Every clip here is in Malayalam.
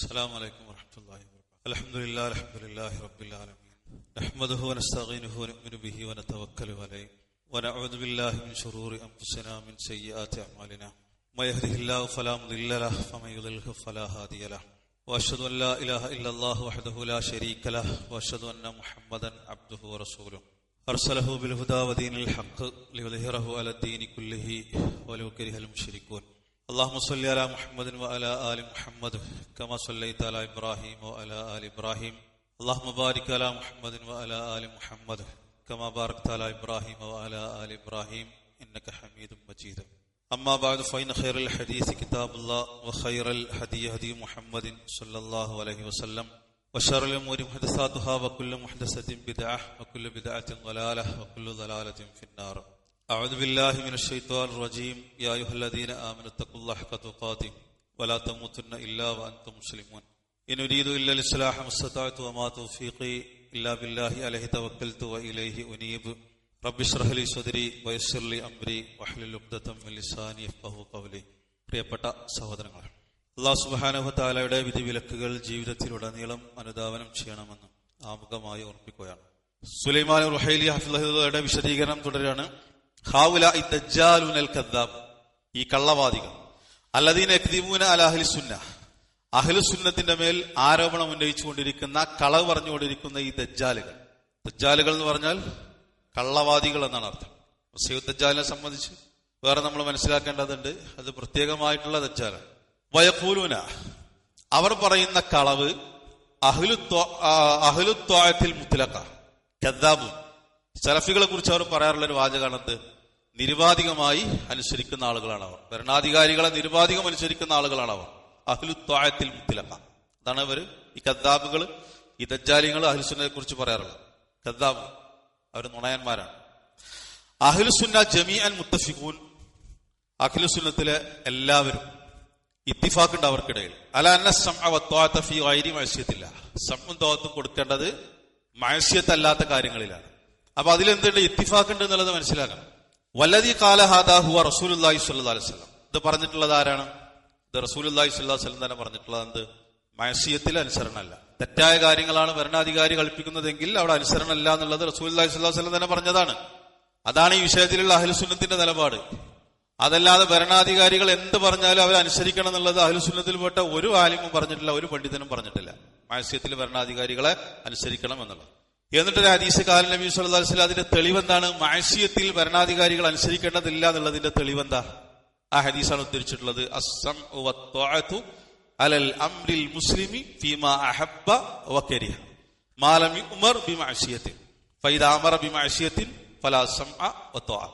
السلام عليكم ورحمة الله وبركاته. الحمد لله رب العالمين. نحمده ونستعينه ونؤمن به ونتوكل عليه ونعوذ بالله من شرور أنفسنا من سيئات أعمالنا. ما يهده الله فلا مضل له ومن يضلل فلا هادي له. وأشهد أن لا إله إلا الله وحده لا شريك له وأشهد أن محمدا عبده ورسوله. أرسله بالهدى ودين الحق ليظهره على الدين كله ولو كره المشركون. اللهم صل على محمد وعلى آل محمد كما صليت على إبراهيم وعلى آل إبراهيم. اللهم بارك على محمد وعلى آل محمد كما باركت على إبراهيم وعلى آل إبراهيم إنك حميد مجيد. أما بعد فإن خير الحديث كتاب الله وخير الهدي هدي محمد صلى الله عليه وسلم وشر الأمور محدثاتها وكل محدثة بدعة وكل بدعة ضلالة وكل ضلالة في النار. أعوذ بالله من الشيطان الرجيم. يا أيها الذين آمنوا اتقوا الله حق تقاته ولا تموتن إلا وأنتم مسلمون. إن أريد إلا الإصلاح ما استطعت وما توفيقي إلا بالله عليه توكلت وإليه أنيب. رب اشرح لي صدري ويسر لي أمري واحلل عقدة من لساني يفقهوا قولي. പ്രിയപ്പെട്ട സഹോദരങ്ങളെ, അല്ലാഹു സുബ്ഹാനഹു വ തആലയുടെ വിധിവിലക്കുകൾ ജീവിതത്തിലുടനീളം അനുധാവനം ചെയ്യണമെന്ന് ആമുഖമായി ഓർമ്മിക്കുകയാണ്. സുലൈമാൻ റുഹൈലി ഹഫിളഹുയുടെ വിശദീകരണം തുടരുകയാണ്. ഹാഉലാഇ ദജ്ജാലുനൽ കദ്ദാബ്, ഈ കള്ളവാദികൾ, അല്ലദീന യക്ദിബൂന അലാ അഹ്ലി സുന്ന, അഹ്ലു സുന്നത്തിന്റെ മേൽ ആരോപണം ഉന്നയിച്ചുകൊണ്ടിരിക്കുന്ന, കളവ് പറഞ്ഞുകൊണ്ടിരിക്കുന്ന ഈ ദജ്ജാലുകൾ. ദജ്ജാലുകൾ എന്ന് പറഞ്ഞാൽ കള്ളവാദികൾ എന്നാണ് അർത്ഥം. മസീഹ് ദജ്ജാലിനെ സംബന്ധിച്ച് വേറെ നമ്മൾ മനസ്സിലാക്കേണ്ടതുണ്ട്. അത് പ്രത്യേകമായിട്ടുള്ള ദജ്ജാലാണ്. വയഖൂലൂന, അവർ പറയുന്ന കളവ് അഹ്ലുത്വാഅത്തിൽ മുത്ലഖ കദ്ദാബൂൻ. സലഫികളെ കുറിച്ച് അവർ പറയാറുള്ള ഒരു വാചകമാണെന്ത്? നിരുപാധികമായി അനുസരിക്കുന്ന ആളുകളാണ് അവർ. ഭരണാധികാരികളെ നിരുപാധികം അനുസരിക്കുന്ന ആളുകളാണ് അവർ. അഹ്ലുത്വാഅത്തിൽ മുത്ലഖ, അതാണ് അവർ. ഈ കദ്ദാബുകൾ, ഈ ദജ്ജാലികൾ അഹ്ലുസുന്നയെ കുറിച്ച് പറയാറുള്ളത്. കദ്ദാബ്, അവർ നുണയന്മാരാണ്. അഹ്ലുസുന്ന ജമീഅൻ മുത്തഫിഖൂൻ, അഹ്ലുസുന്നത്തിലെ എല്ലാവരും ഇത്തിഫാഖുണ്ട് അവർക്കിടയിൽ. അലാ അന്ന സമഅ വത്വാഅത ഫീ ഗൈരി മഅസിയത്തില്ലാ, സമഉം ത്വാഅത്തും കൊടുക്കേണ്ടത് മഅസിയത്തല്ലാത്ത കാര്യങ്ങളിലാണ്. അപ്പൊ അതിലെന്തുണ്ട്? ഇത്തിഫാഖുണ്ട് എന്നുള്ളത് മനസ്സിലാക്കണം. വല്ലദീ ഖാല ഹാദാ ഹുവ റസൂലുള്ളാഹി സ്വല്ലല്ലാഹു അലൈഹി വസല്ലം, ഇത് പറഞ്ഞിട്ടുള്ളത് ആരാണ്? ഇത് റസൂലുള്ളാഹി സ്വല്ലല്ലാഹു അലൈഹി വസല്ലം തന്നെ പറഞ്ഞിട്ടുള്ളത്. എന്ത്? മഅസിയത്തിൽ അനുസരണമല്ല. തെറ്റായ കാര്യങ്ങളാണ് ഭരണാധികാരി കൽപ്പിക്കുന്നതെങ്കിൽ അവിടെ അനുസരണമല്ല എന്നുള്ളത് റസൂലുള്ളാഹി സ്വല്ലല്ലാഹു അലൈഹി വസല്ലം തന്നെ പറഞ്ഞതാണ്. അതാണ് ഈ വിഷയത്തിലുള്ള അഹ്ലുസുന്നത്തിന്റെ നിലപാട്. അതല്ലാതെ ഭരണാധികാരികൾ എന്ത് പറഞ്ഞാലും അവർ അനുസരിക്കണം എന്നുള്ളത് അഹ്ലുസുന്നത്തിൽപ്പെട്ട ഒരു ആലിമും പറഞ്ഞിട്ടില്ല, ഒരു പണ്ഡിതനും പറഞ്ഞിട്ടില്ല. മഅസിയത്തിൽ ഭരണാധികാരികളെ അനുസരിക്കണം എന്നുള്ളത്. എന്നിട്ടൊരു ഹദീസ് കാല നബി സല്ലല്ലാഹു അലൈഹി വസല്ലം, അതിന്റെ തെളിവെന്താണ്? മഅസിയത്തിൽ ഭരണാധികാരികൾ അനുസരിക്കേണ്ടതില്ല എന്നുള്ളതിന്റെ തെളിവെന്താ? ആ ഹദീസാണ് ഉദ്ധരിച്ചിട്ടുള്ളത്. അസ്സംഉ വത്വാഅതു അലൽ അംരിൽ മുസ്ലിമി ഫീമാ അഹബ്ബ വകരിഹ മാ ലം യുഅ്മർ ബിമഅസിയത്തിൻ ഫഇദാ അമറ ബിമഅസിയത്തിൻ ഫലാ സംഅ വത്വാഅ.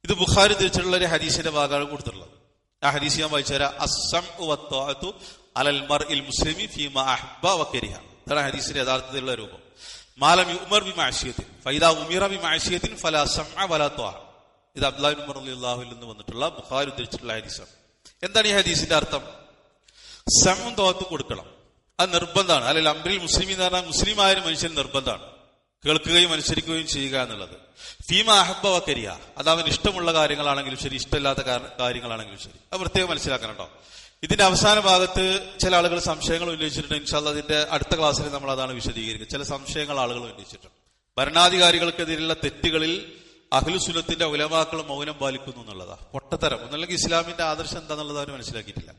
ഇത് ബുഖാരി ഉദ്ധരിച്ചിട്ടുള്ള ഒരു ഹദീസിന്റെ ഭാഗമാണ് കൊടുത്തിട്ടുള്ളത്. ആ ഹദീസ് ഞാൻ വായിച്ചുതരാം. അസ്സംഉ വത്വാഅതു അലൽ മർഇൽ മുസ്ലിമി ഫീമാ അഹബ്ബ വകരിഹ, ഇതാണ് ഹദീസിന്റെ യഥാർത്ഥത്തിലുള്ള രൂപം. മാലം യുഅ്മർ ബിമഅസിയത്തിൻ ഫഇദാ ഉമിറ ബിമഅസിയത്തിൻ ഫലാ സംഅ വലാ ത്വാഅ. ഇത് അബ്ദുല്ലാഹി ഇബ്നു ഉമർ റളിയല്ലാഹു അൻഹു നിന്ന് വന്നിട്ടുള്ള ബുഖാരി ഉദ്ധരിച്ചിട്ടുള്ള ഹദീസാണ്. എന്താണ് ഈ ഹദീസിന്റെ അർത്ഥം? സമഉം ത്വാഅത്തും കൊടുക്കണം, അത് നിർബന്ധമാണ്. അല്ലെങ്കിൽ അംറിൽ മുസ്ലിമി എന്ന് പറഞ്ഞാൽ മുസ്ലിം ആയ ഒരു മനുഷ്യൻ നിർബന്ധമാണ് കേൾക്കുകയും അനുസരിക്കുകയും ചെയ്യുക എന്നുള്ളത്. ഫീമ അഹബ്ബ വകരിഹ, അത് അവൻ ഇഷ്ടമുള്ള കാര്യങ്ങളാണെങ്കിലും ശരി, ഇഷ്ടമില്ലാത്ത കാര്യങ്ങളാണെങ്കിലും ശരി, അത് പ്രത്യേകം മനസ്സിലാക്കണം കേട്ടോ. ഇതിന്റെ അവസാന ഭാഗത്ത് ചില ആളുകൾ സംശയങ്ങൾ ഉന്നയിച്ചിട്ടുണ്ട്. ഇൻഷാ അല്ലാഹ് അതിന്റെ അടുത്ത ക്ലാസ്സിൽ നമ്മൾ അതാണ് വിശദീകരിക്കുക. ചില സംശയങ്ങൾ ആളുകൾ ഉന്നയിച്ചിട്ടുണ്ട്. ഭരണാധികാരികൾക്കെതിരെയുള്ള തെറ്റുകളിൽ അഹ്ലുസുന്നത്തിന്റെ ഉലമാക്കൾ മൗനം പാലിക്കുന്നു എന്നുള്ളതാ പൊട്ടത്തരം. ഒന്നല്ലെങ്കിൽ ഇസ്ലാമിന്റെ ആദർശം എന്താണെന്നുള്ളത് അവർ മനസ്സിലാക്കിയിട്ടില്ല.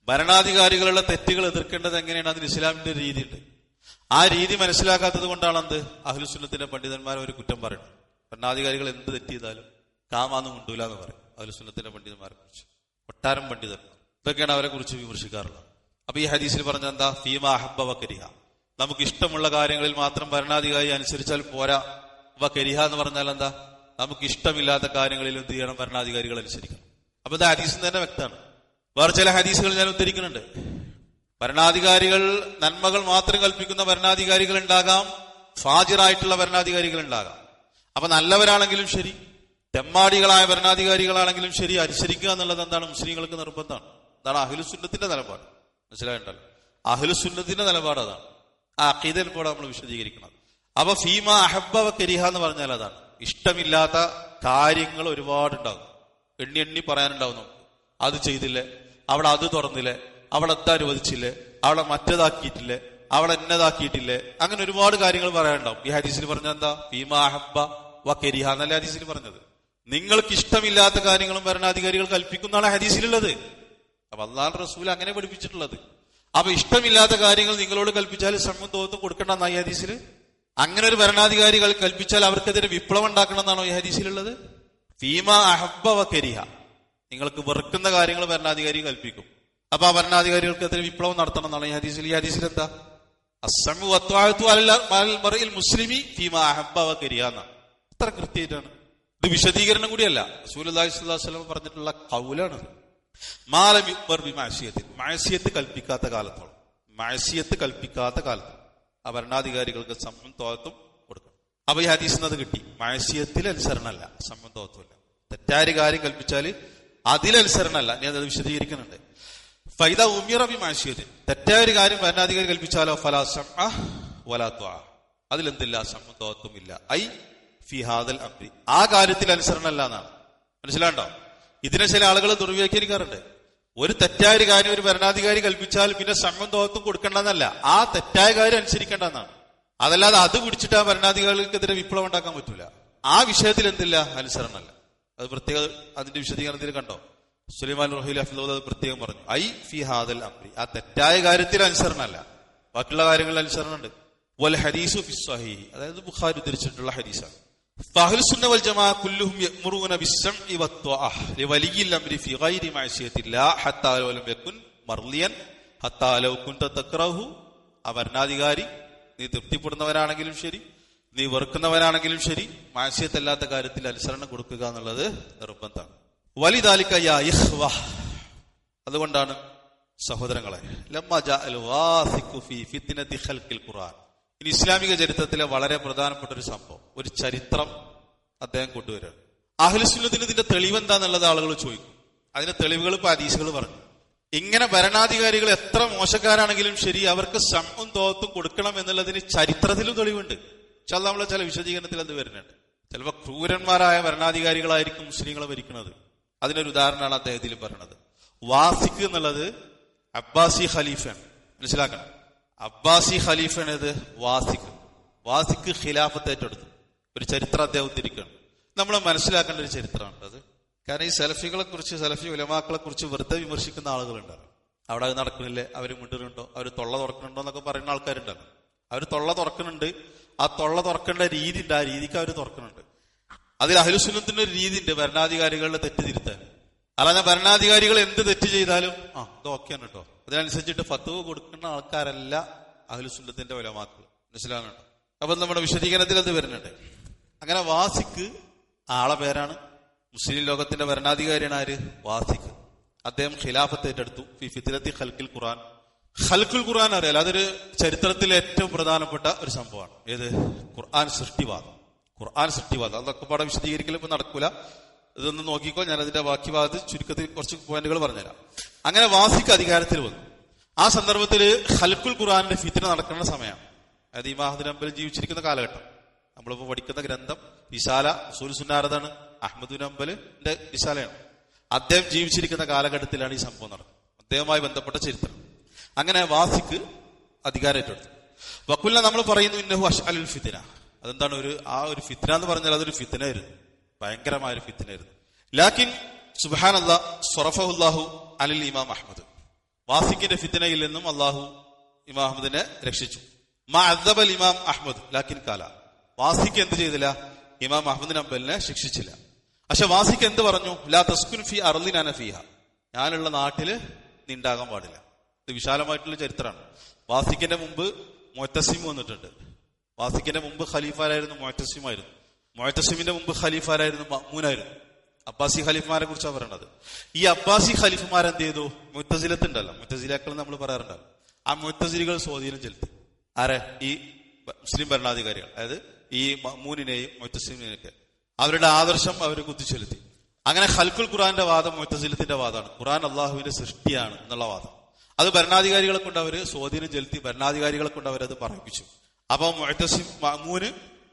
ഭരണാധികാരികളുടെ തെറ്റുകൾ എതിർക്കേണ്ടത് എങ്ങനെയാണ്, അതിന് ഇസ്ലാമിന്റെ രീതിയുണ്ട്. ആ രീതി മനസ്സിലാക്കാത്തത് കൊണ്ടാണ് എന്ത് അഹ്ലുസുന്നത്തിന്റെ പണ്ഡിതന്മാർ ഒരു കുറ്റം പറയുന്നത്. ഭരണാധികാരികൾ എന്ത് തെറ്റ് ചെയ്താലും കാമാന്ന് കൊണ്ടൂല എന്ന് പറയും അഹ്ലുസുന്നത്തിന്റെ പണ്ഡിതന്മാരെ കുറിച്ച്. ഒട്ടാരം പണ്ഡിതന്മാർ, ഇതൊക്കെയാണ് അവരെ കുറിച്ച് വിമർശിക്കാറുള്ളത്. അപ്പൊ ഈ ഹദീസിൽ പറഞ്ഞത് എന്താ? ഫീമ അഹബ്ബ വകരിഹ, നമുക്ക് ഇഷ്ടമുള്ള കാര്യങ്ങളിൽ മാത്രം ഭരണാധികാരി അനുസരിച്ചാൽ പോരാ. വകരിഹ എന്ന് പറഞ്ഞാൽ എന്താ? നമുക്ക് ഇഷ്ടമില്ലാത്ത കാര്യങ്ങളിൽ എന്ത് ചെയ്യണം? ഭരണാധികാരികൾ അനുസരിക്കണം. അപ്പൊ ഇത് ഹദീസിൽ തന്നെ വ്യക്തമാണ്. വേറെ ചില ഹദീസുകൾ ഞാൻ ഉദ്ധരിക്കുന്നുണ്ട്. ഭരണാധികാരികൾ നന്മകൾ മാത്രം കൽപ്പിക്കുന്ന ഭരണാധികാരികൾ ഉണ്ടാകാം, ഫാജിറായിട്ടുള്ള ഭരണാധികാരികൾ ഉണ്ടാകാം. അപ്പൊ നല്ലവരാണെങ്കിലും ശരി, തെമ്മാടികളായ ഭരണാധികാരികളാണെങ്കിലും ശരി, അനുസരിക്കുക എന്നുള്ളത് എന്താണ്? മുസ്ലിങ്ങൾക്ക് നിർബന്ധമാണ്. അതാണ് അഹ്ലുസുന്നത്തിന്റെ നിലപാട്. മനസ്സിലായിട്ടുണ്ടല്ലോ, അഹ്ലുസുന്നത്തിന്റെ നിലപാട് അതാണ്. ആ അഖീദയിൽ കൂടെ നമ്മൾ വിശദീകരിക്കണം. അപ്പൊ ഫീമ അഹബ്ബ വകരിഹ എന്ന് പറഞ്ഞാൽ അതാണ്. ഇഷ്ടമില്ലാത്ത കാര്യങ്ങൾ ഒരുപാടുണ്ടാകും, എണ്ണി പറയാനുണ്ടാവും നമുക്ക്. അത് ചെയ്തില്ലേ, അവിടെ അത് തുറന്നില്ലേ, അവിടെ അത് അനുവദിച്ചില്ലേ, അവളെ മറ്റേതാക്കിയിട്ടില്ലേ, അവളെ എന്നതാക്കിയിട്ടില്ലേ, അങ്ങനെ ഒരുപാട് കാര്യങ്ങൾ പറയാനുണ്ടാവും. ഈ ഹദീസിൽ പറഞ്ഞത് എന്താ? ഫീമാ അഹബ്ബ വ കരിഹ എന്നല്ല ഹദീസിൽ പറഞ്ഞത്. നിങ്ങൾക്ക് ഇഷ്ടമില്ലാത്ത കാര്യങ്ങളും ഭരണാധികാരികൾ കൽപ്പിക്കുന്നതാണ് ഹദീസിലുള്ളത്. അപ്പൊ അല്ലാഹുവിന്റെ റസൂൽ അങ്ങനെ പഠിപ്പിച്ചിട്ടുള്ളത്. അപ്പൊ ഇഷ്ടമില്ലാത്ത കാര്യങ്ങൾ നിങ്ങളോട് കൽപ്പിച്ചാൽ സമൂഹം തോത്തും കൊടുക്കണമെന്നാ ഈ ഹദീസിൽ? അങ്ങനെ ഒരു ഭരണാധികാരികൾ കൽപ്പിച്ചാൽ അവർക്കെതിരെ വിപ്ലവം ഉണ്ടാക്കണം എന്നാണോ ഈ ഹദീസിലുള്ളത്? ഫീമാ അഹബ്ബ വ കരിഹ, നിങ്ങൾക്ക് വെറുക്കുന്ന കാര്യങ്ങൾ ഭരണാധികാരി കൽപ്പിക്കും. അപ്പൊ ആ ഭരണാധികാരികൾക്കെതിരെ വിപ്ലവം നടത്തണം എന്നാണ് ഈ ഹദീസിൽ. ഈ ഹദീസിൽ എന്താ? അസ്സമു വത്വാഅതു അലൽ മർഇൽ മുസ്ലിമി ഫീമാ അഹബ്ബ വ കരിഹ എന്നാണ്. അത്ര കൃത്യമായിട്ടാണ്. ഇത് വിശദീകരണം കൂടിയല്ല, റസൂലുള്ളാഹി സ്വല്ലല്ലാഹു അലൈഹി വസല്ലം പറഞ്ഞിട്ടുള്ള ഖൗലാണ്. മാലം യുക്ബർ ബിമഅസിയത്തിൻ, മഅസിയത്ത് കൽപ്പിക്കാത്ത കാലത്തോളം, മഅസിയത്ത് കൽപ്പിക്കാത്ത കാലത്തോളം ആ ഭരണാധികാരികൾക്ക് സമ്മം തോത്തും കൊടുക്കണം. അപ്പൊ ഈ ഹദീസിൽ അത് കിട്ടി. മഅസിയത്തിൽ അനുസരണമല്ല, സമ്മം തോത്തുമില്ല. തെറ്റായ കാര്യം കൽപ്പിച്ചാൽ അതിലനുസരണമല്ല. ഞാൻ അത് വിശദീകരിക്കുന്നുണ്ട്. ഫൈദ ഉമിറ ബിമഅസിയത്തിൻ, തെറ്റായ ഒരു കാര്യം ഭരണാധികാരി കൽപ്പിച്ചാലോ ഫലാ സമഅ വലാ ത്വഅ, അതിലെന്തില്ല? സമ്മം തോത്തും ഇല്ല. ഐ ഫി ഹാദൽ അംരി, ആ കാര്യത്തിൽ അനുസരണമല്ല എന്നാണ്. മനസ്സിലാണ്ടോ? ഇതിനെ ചില ആളുകൾ ദുർവ്യാഖ്യാനിക്കാറുണ്ട്. ഒരു തെറ്റായ ഒരു കാര്യം ഒരു ഭരണാധികാരി കൽപ്പിച്ചാൽ പിന്നെ സമ്മം തോത്തും കൊടുക്കേണ്ടെന്നല്ല, ആ തെറ്റായ കാര്യം അനുസരിക്കേണ്ടെന്നാണ്. അതല്ലാതെ അത് പിടിച്ചിട്ട് ആ ഭരണാധികാരികൾക്കെതിരെ വിപ്ലവം ഉണ്ടാക്കാൻ പറ്റൂല. ആ വിഷയത്തിൽ എന്തില്ല? അനുസരണമല്ല. അത് പ്രത്യേകം അതിന്റെ വിശദീകരണത്തിൽ കണ്ടോ? സുലൈമാൻ റഹീൽ ഹഫിദുല്ലാഹ് അത് പ്രത്യേകം പറഞ്ഞു. ഐ ഫി ഹാദൽ അംരി, ആ തെറ്റായ കാര്യത്തിൽ അനുസരണമല്ല, ബാക്കിയുള്ള കാര്യങ്ങളിൽ അനുസരണമുണ്ട്. വൽ ഹദീസു ഫി സ്വഹീഹ്, അതായത് ബുഖാരി ഉദ്ധരിച്ചിട്ടുള്ള ഹദീസാണ്. ഫഅഹ്ലുസ് സുന്ന വൽ ജമാഅ കുല്ലുഹും യഅ്മുറൂന ബിസ്സംഇ വത്ത്വഅഹ് ലിവലിയിൽ അംരി ഫി ഗൈരി മഅസിയത്തില്ലാഹ് ഹത്താ ലൗ ലം യകുൻ മർളിയൻ ഹത്താ ലൗ കുൻത തക്റഹു, ആ ഭരണാധികാരി നീ തൃപ്തിപ്പെടുന്നവനാണെങ്കിലും ശരി, നീ വെറുക്കുന്നവനാണെങ്കിലും ശരി, മഅസിയത്തല്ലാത്ത കാര്യത്തിൽ അനുസരണം കൊടുക്കുക എന്നുള്ളത് നിർബന്ധമാണ്. വലിദാലിക യാ ഇഖ്വ, അതുകൊണ്ടാണ് സഹോദരങ്ങളെ, ലമ്മ ജാഅൽ വാസിഖു ഫീ ഫിത്നതി ഖൽഖിൽ ഖുർആൻ, ഇനി ഇസ്ലാമിക ചരിത്രത്തിലെ വളരെ പ്രധാനപ്പെട്ട ഒരു സംഭവം, ഒരു ചരിത്രം അദ്ദേഹം കൊണ്ടുവരാണ്. അഹ്ലുസുന്നത്തിന് ഇതിന്റെ തെളിവ് എന്താന്നുള്ളത് ആളുകൾ ചോദിക്കും. അതിന്റെ തെളിവുകൾ ഇപ്പൊ ഹദീസുകൾ പറഞ്ഞു. ഇങ്ങനെ ഭരണാധികാരികൾ എത്ര മോശക്കാരാണെങ്കിലും ശരി, അവർക്ക് സമ്മും തോത്തും കൊടുക്കണം എന്നുള്ളതിന് ചരിത്രത്തിലും തെളിവുണ്ട്. നമ്മളെ ചില വിശദീകരണത്തിൽ അത് വരുന്നുണ്ട്. ചിലപ്പോൾ ക്രൂരന്മാരായ ഭരണാധികാരികളായിരിക്കും മുസ്ലിങ്ങളെ ഭരിക്കുന്നത്. അതിനൊരു ഉദാഹരണമാണ് അദ്ദേഹത്തിൽ പറയുന്നത്. വാസിഖ് എന്നുള്ളത് അബ്ബാസി ഖലീഫയാണ്, മനസ്സിലാക്കണം. അബ്ബാസി ഖലീഫയാണത് വാസിഖ്. വാസിഖ് ഖിലാഫത്ത് ഏറ്റെടുത്തു. ഒരു ചരിത്രം അദ്ദേഹം ഉദ്ധരിക്കുകയാണ്. നമ്മൾ മനസ്സിലാക്കേണ്ട ഒരു ചരിത്രമാണ് അത്. കാരണം ഈ സലഫികളെ കുറിച്ച്, സലഫി ഉലമാക്കളെ കുറിച്ച് വെറുതെ വിമർശിക്കുന്ന ആളുകളുണ്ടാകും. അവിടെ അത് നടക്കുന്നില്ലേ, അവർ മുണ്ടിനുണ്ടോ, അവർ തൊള്ള തുറക്കുന്നുണ്ടോ എന്നൊക്കെ പറയുന്ന ആൾക്കാരുണ്ടാകും. അവർ തൊള്ള തുറക്കുന്നുണ്ട്, ആ തൊള്ള തുറക്കേണ്ട രീതി ഉണ്ട്, ആ രീതിക്ക് അവർ തുറക്കുന്നുണ്ട്. അതിൽ അഹ്ലുസുന്നത്തിന്റെ ഒരു രീതി ഉണ്ട്, ഭരണാധികാരികളുടെ തെറ്റ് തിരുത്താൻ. അല്ലാതെ ഭരണാധികാരികൾ എന്ത് തെറ്റ് ചെയ്താലും ഇത് ഓക്കെയാണ് കേട്ടോ, അതിനനുസരിച്ചിട്ട് ഫത്വ കൊടുക്കുന്ന ആൾക്കാരല്ല അഹ്ലുസുന്നത്തിന്റെ ഉലമാക്കൾ, മനസ്സിലാകുന്നുണ്ടോ? അപ്പൊ നമ്മുടെ വിശദീകരണത്തിൽ അത് വരുന്നുണ്ട്. അങ്ങനെ വാസിഖ് ആളെ പേരാണ്. മുസ്ലിം ലോകത്തിന്റെ ഭരണാധികാരിയാണ് ആര്? വാസിഖ്. അദ്ദേഹം ഖിലാഫത്ത് ഏറ്റെടുത്തു. ഫി ഫിത്നതി ഖൽഖിൽ ഖുർആൻ. ഖൽഖുൽ ഖുർആൻ അറിയാലോ, അതൊരു ചരിത്രത്തിലെ ഏറ്റവും പ്രധാനപ്പെട്ട ഒരു സംഭവമാണ്. ഏത്? ഖുർആൻ സൃഷ്ടിവാദം. ഖുർആൻ സൃഷ്ടിവാദം അതൊക്കെ പാടെ വിശദീകരിക്കൽ ഇപ്പൊ നടക്കൂല, ഇതൊന്ന് നോക്കിക്കോ. ഞാൻ അതിന്റെ ബാക്കി ഭാഗത്ത് ചുരുക്കത്തിൽ കുറച്ച് പോയിന്റുകൾ പറഞ്ഞുതരാം. അങ്ങനെ വാസിഖ് അധികാരത്തിൽ വന്നു. ആ സന്ദർഭത്തിൽ ഖൽഖുൽ ഖുർആനിന്റെ ഫിത്ന നടക്കുന്ന സമയമാണ്. അതായത് ഇമാം അഹ്മദ് ബിൻ ഹംബൽ ജീവിച്ചിരിക്കുന്ന കാലഘട്ടം. നമ്മളിപ്പോ പഠിക്കുന്ന ഗ്രന്ഥം റിസാല, ഉസൂൽ സുന്നാറതാണ്, അഹ്മദ് ബിൻ ഹംബലിന്റെ റിസാലയാണ്. അദ്ദേഹം ജീവിച്ചിരിക്കുന്ന കാലഘട്ടത്തിലാണ് ഈ സംഭവം നടക്കുന്നത്. അദ്ദേഹവുമായി ബന്ധപ്പെട്ട ചരിത്രം. അങ്ങനെ വാസിഖ് അധികാരം ഏറ്റെടുത്തു. വക്കുല്ല നമ്മൾ പറയുന്നു ഇന്നഹു അശ്അലുൽ ഫിത്ന. അതെന്താണ്? ആ ഒരു ഫിത്ന എന്ന് പറഞ്ഞാൽ അതൊരു ഫിത്നയായിരുന്നു, ഭയങ്കരമായ ഒരു ഫിത്നയായിരുന്നു. ലാക്കിൻ സുബ്ഹാനല്ലാഹ് സ്വറഫഹുല്ലാഹു അലൽ ഇമാം അഹ്മദ്. വാസിഖിന്റെ ഫിത്നയിൽ നിന്നും അള്ളാഹു ഇമാം അഹ്മദിനെ രക്ഷിച്ചു. മഅദ്ദബൽ ഇമാം അഹ്മദ് ലാക്കിൻ കാല. വാസിഖ് എന്ത് ചെയ്തില്ല? ഇമാം അഹ്മദ് ഹംബലിനെ ശിക്ഷിച്ചില്ല. പക്ഷെ വാസിഖ് എന്ത് പറഞ്ഞു? ലാ തസ്കുൻ ഫി അർളിൻ അന ഫീഹ, ഞാനുള്ള നാട്ടില് നീ ഉണ്ടാകാൻ പാടില്ല. ഇത് വിശാലമായിട്ടുള്ള ചരിത്രമാണ്. വാസിഖിന്റെ മുമ്പ് മുഅ്തസിം വന്നിട്ടുണ്ട്. വാസിഖിന്റെ മുമ്പ് ഖലീഫാരായിരുന്നു മുഅ്തസിമായിരുന്നു. മുഅ്തസിമിന്റെ മുമ്പ് ഖലീഫാരായിരുന്നു മഅ്മൂനായിരുന്നു. അബ്ബാസി ഖലീഫമാരെ കുറിച്ചാണ് പറയുന്നത്. ഈ അബ്ബാസി ഖലീഫമാരെന്ത് ചെയ്തു? മുഅ്തസിലത്തുണ്ടല്ലോ, മുഅ്തസിലാക്കൾ നമ്മൾ പറയാറുണ്ടല്ലോ, ആ മുഅ്തസിലികൾ സ്വാധീനം ചെലുത്തി. ആരെ? ഈ മുസ്ലിം ഭരണാധികാരികൾ, അതായത് ഈ മഅ്മൂനിനെയും മുഅ്തസിമിനെയൊക്കെ അവരുടെ ആദർശം അവർ കുത്തിച്ചെലുത്തി. അങ്ങനെ ഖൽഖുൽ ഖുർആന്റെ വാദം മുഅ്തസിലത്തിന്റെ വാദമാണ്. ഖുർആൻ അള്ളാഹുവിന്റെ സൃഷ്ടിയാണ് എന്നുള്ള വാദം. അത് ഭരണാധികാരികളെ കൊണ്ട് അവർ സ്വാധീനം ചെലുത്തി, ഭരണാധികാരികളെ കൊണ്ട് അവരത് പറയിപ്പിച്ചു. അപ്പൊ മുഅ്തസിം, മഅ്മൂന്,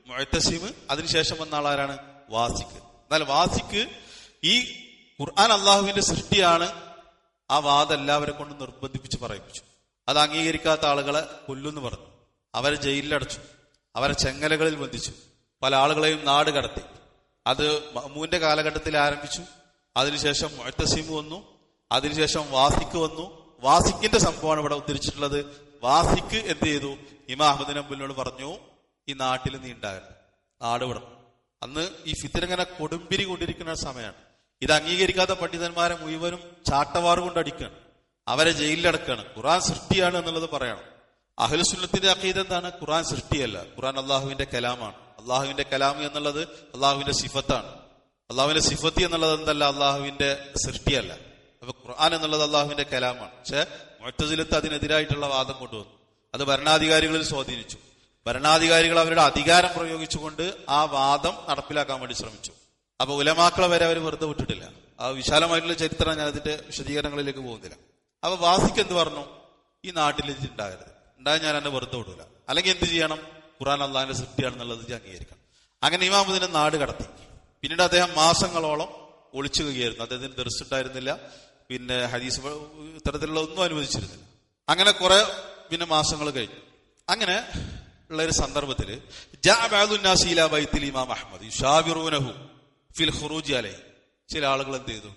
മുഅ്തസിം, അതിനുശേഷം വന്ന ആളാരാണ്? വാസിഖ്. എന്നാൽ വാസിഖ് ഈ ഖുർആൻ അള്ളാഹുവിന്റെ സൃഷ്ടിയാണ് ആ വാദം എല്ലാവരെ കൊണ്ട് നിർബന്ധിപ്പിച്ച് പറയിപ്പിച്ചു. അത് അംഗീകരിക്കാത്ത ആളുകളെ കൊല്ലുമെന്ന് പറഞ്ഞു. അവരെ ജയിലിലടച്ചു, അവരെ ചെങ്ങലകളിൽ ബന്ധിച്ചു, പല ആളുകളെയും നാട് കടത്തി. അത് മഅ്മൂന്റെ കാലഘട്ടത്തിൽ ആരംഭിച്ചു. അതിനുശേഷം മുഅ്തസിം വന്നു, അതിനുശേഷം വാസിക്ക് വന്നു. വാസിക്കിന്റെ സംഭവമാണ് ഇവിടെ ഉദ്ധരിച്ചിട്ടുള്ളത്. വാസിക്ക് എന്ത് ചെയ്തു? ഇമാം അഹ്മദ് ഹംബലിനോട് പറഞ്ഞു, ഈ നാട്ടിൽ നീ ഉണ്ടാകരുത്, നാട് വിടണം. അന്ന് ഈ ഫിത്ന ഇങ്ങനെ കൊടുമ്പിരി കൊണ്ടിരിക്കുന്ന സമയമാണ്. ഇത് അംഗീകരിക്കാത്ത പണ്ഡിതന്മാരെ മുഴുവനും ചാട്ടവാറ് കൊണ്ട് അടിക്കുകയാണ്, അവരെ ജയിലിലടക്കുകയാണ്. ഖുർആൻ സൃഷ്ടിയാണ് എന്നുള്ളത് പറയണം. അഹ്ലുസുന്നത്തിന്റെ അഖീദ എന്താണ്? ഖുർആൻ സൃഷ്ടിയല്ല, ഖുർആൻ അള്ളാഹുവിന്റെ കലാമാണ്. അള്ളാഹുവിന്റെ കലാം എന്നുള്ളത് അള്ളാഹുവിന്റെ സിഫത്താണ്. അള്ളാഹുവിന്റെ സിഫത്തി എന്നുള്ളത് എന്തല്ല? അള്ളാഹുവിന്റെ സൃഷ്ടിയല്ല. അപ്പൊ ഖുർആൻ എന്നുള്ളത് അള്ളാഹുവിന്റെ കലാമാണ്. പക്ഷെ മുഅ്തസിലത്ത് അതിനെതിരായിട്ടുള്ള വാദം കൊണ്ടുവന്നു. അത് ഭരണാധികാരികളിൽ സ്വാധീനിച്ചു. ഭരണാധികാരികൾ അവരുടെ അധികാരം പ്രയോഗിച്ചുകൊണ്ട് ആ വാദം നടപ്പിലാക്കാൻ വേണ്ടി ശ്രമിച്ചു. അപ്പൊ ഉലമാക്കളെ വരെ അവർ വെറുതെ വിട്ടിട്ടില്ല. ആ വിശാലമായിട്ടുള്ള ചരിത്രം ഞാൻ അതിന്റെ വിശദീകരണങ്ങളിലേക്ക് പോകുന്നില്ല. അപ്പൊ വാസിക്ക് എന്ത് പറഞ്ഞു? ഈ നാട്ടിൽ ഉണ്ടാകരുത്, ഉണ്ടായാൽ ഞാൻ എന്നെ വെറുതെ വിടൂല. അല്ലെങ്കിൽ എന്ത് ചെയ്യണം? ഖുർആൻ അള്ളാഹിന്റെ സൃഷ്ടിയാണെന്നുള്ളത് അംഗീകരിക്കണം. അങ്ങനെ ഇമാം ഇതിനെ നാട് കടത്തി. പിന്നീട് അദ്ദേഹം മാസങ്ങളോളം ഒളിച്ചു കഴിയായിരുന്നു. അദ്ദേഹത്തിന് ദർസ് ഉണ്ടായിരുന്നില്ല, പിന്നെ ഹദീസ് ഇത്തരത്തിലുള്ള ഒന്നും അനുവദിച്ചിരുന്നില്ല. അങ്ങനെ കുറെ പിന്നെ മാസങ്ങൾ കഴിഞ്ഞു. അങ്ങനെ ഉള്ള ഒരു സന്ദർഭത്തില് ഇമാം അഹ്മദ് യുശാവിറൂനഹു ഫിൽ ഖുറൂജി അലൈഹി, ചില ആളുകൾ എന്ത് ചെയ്തു?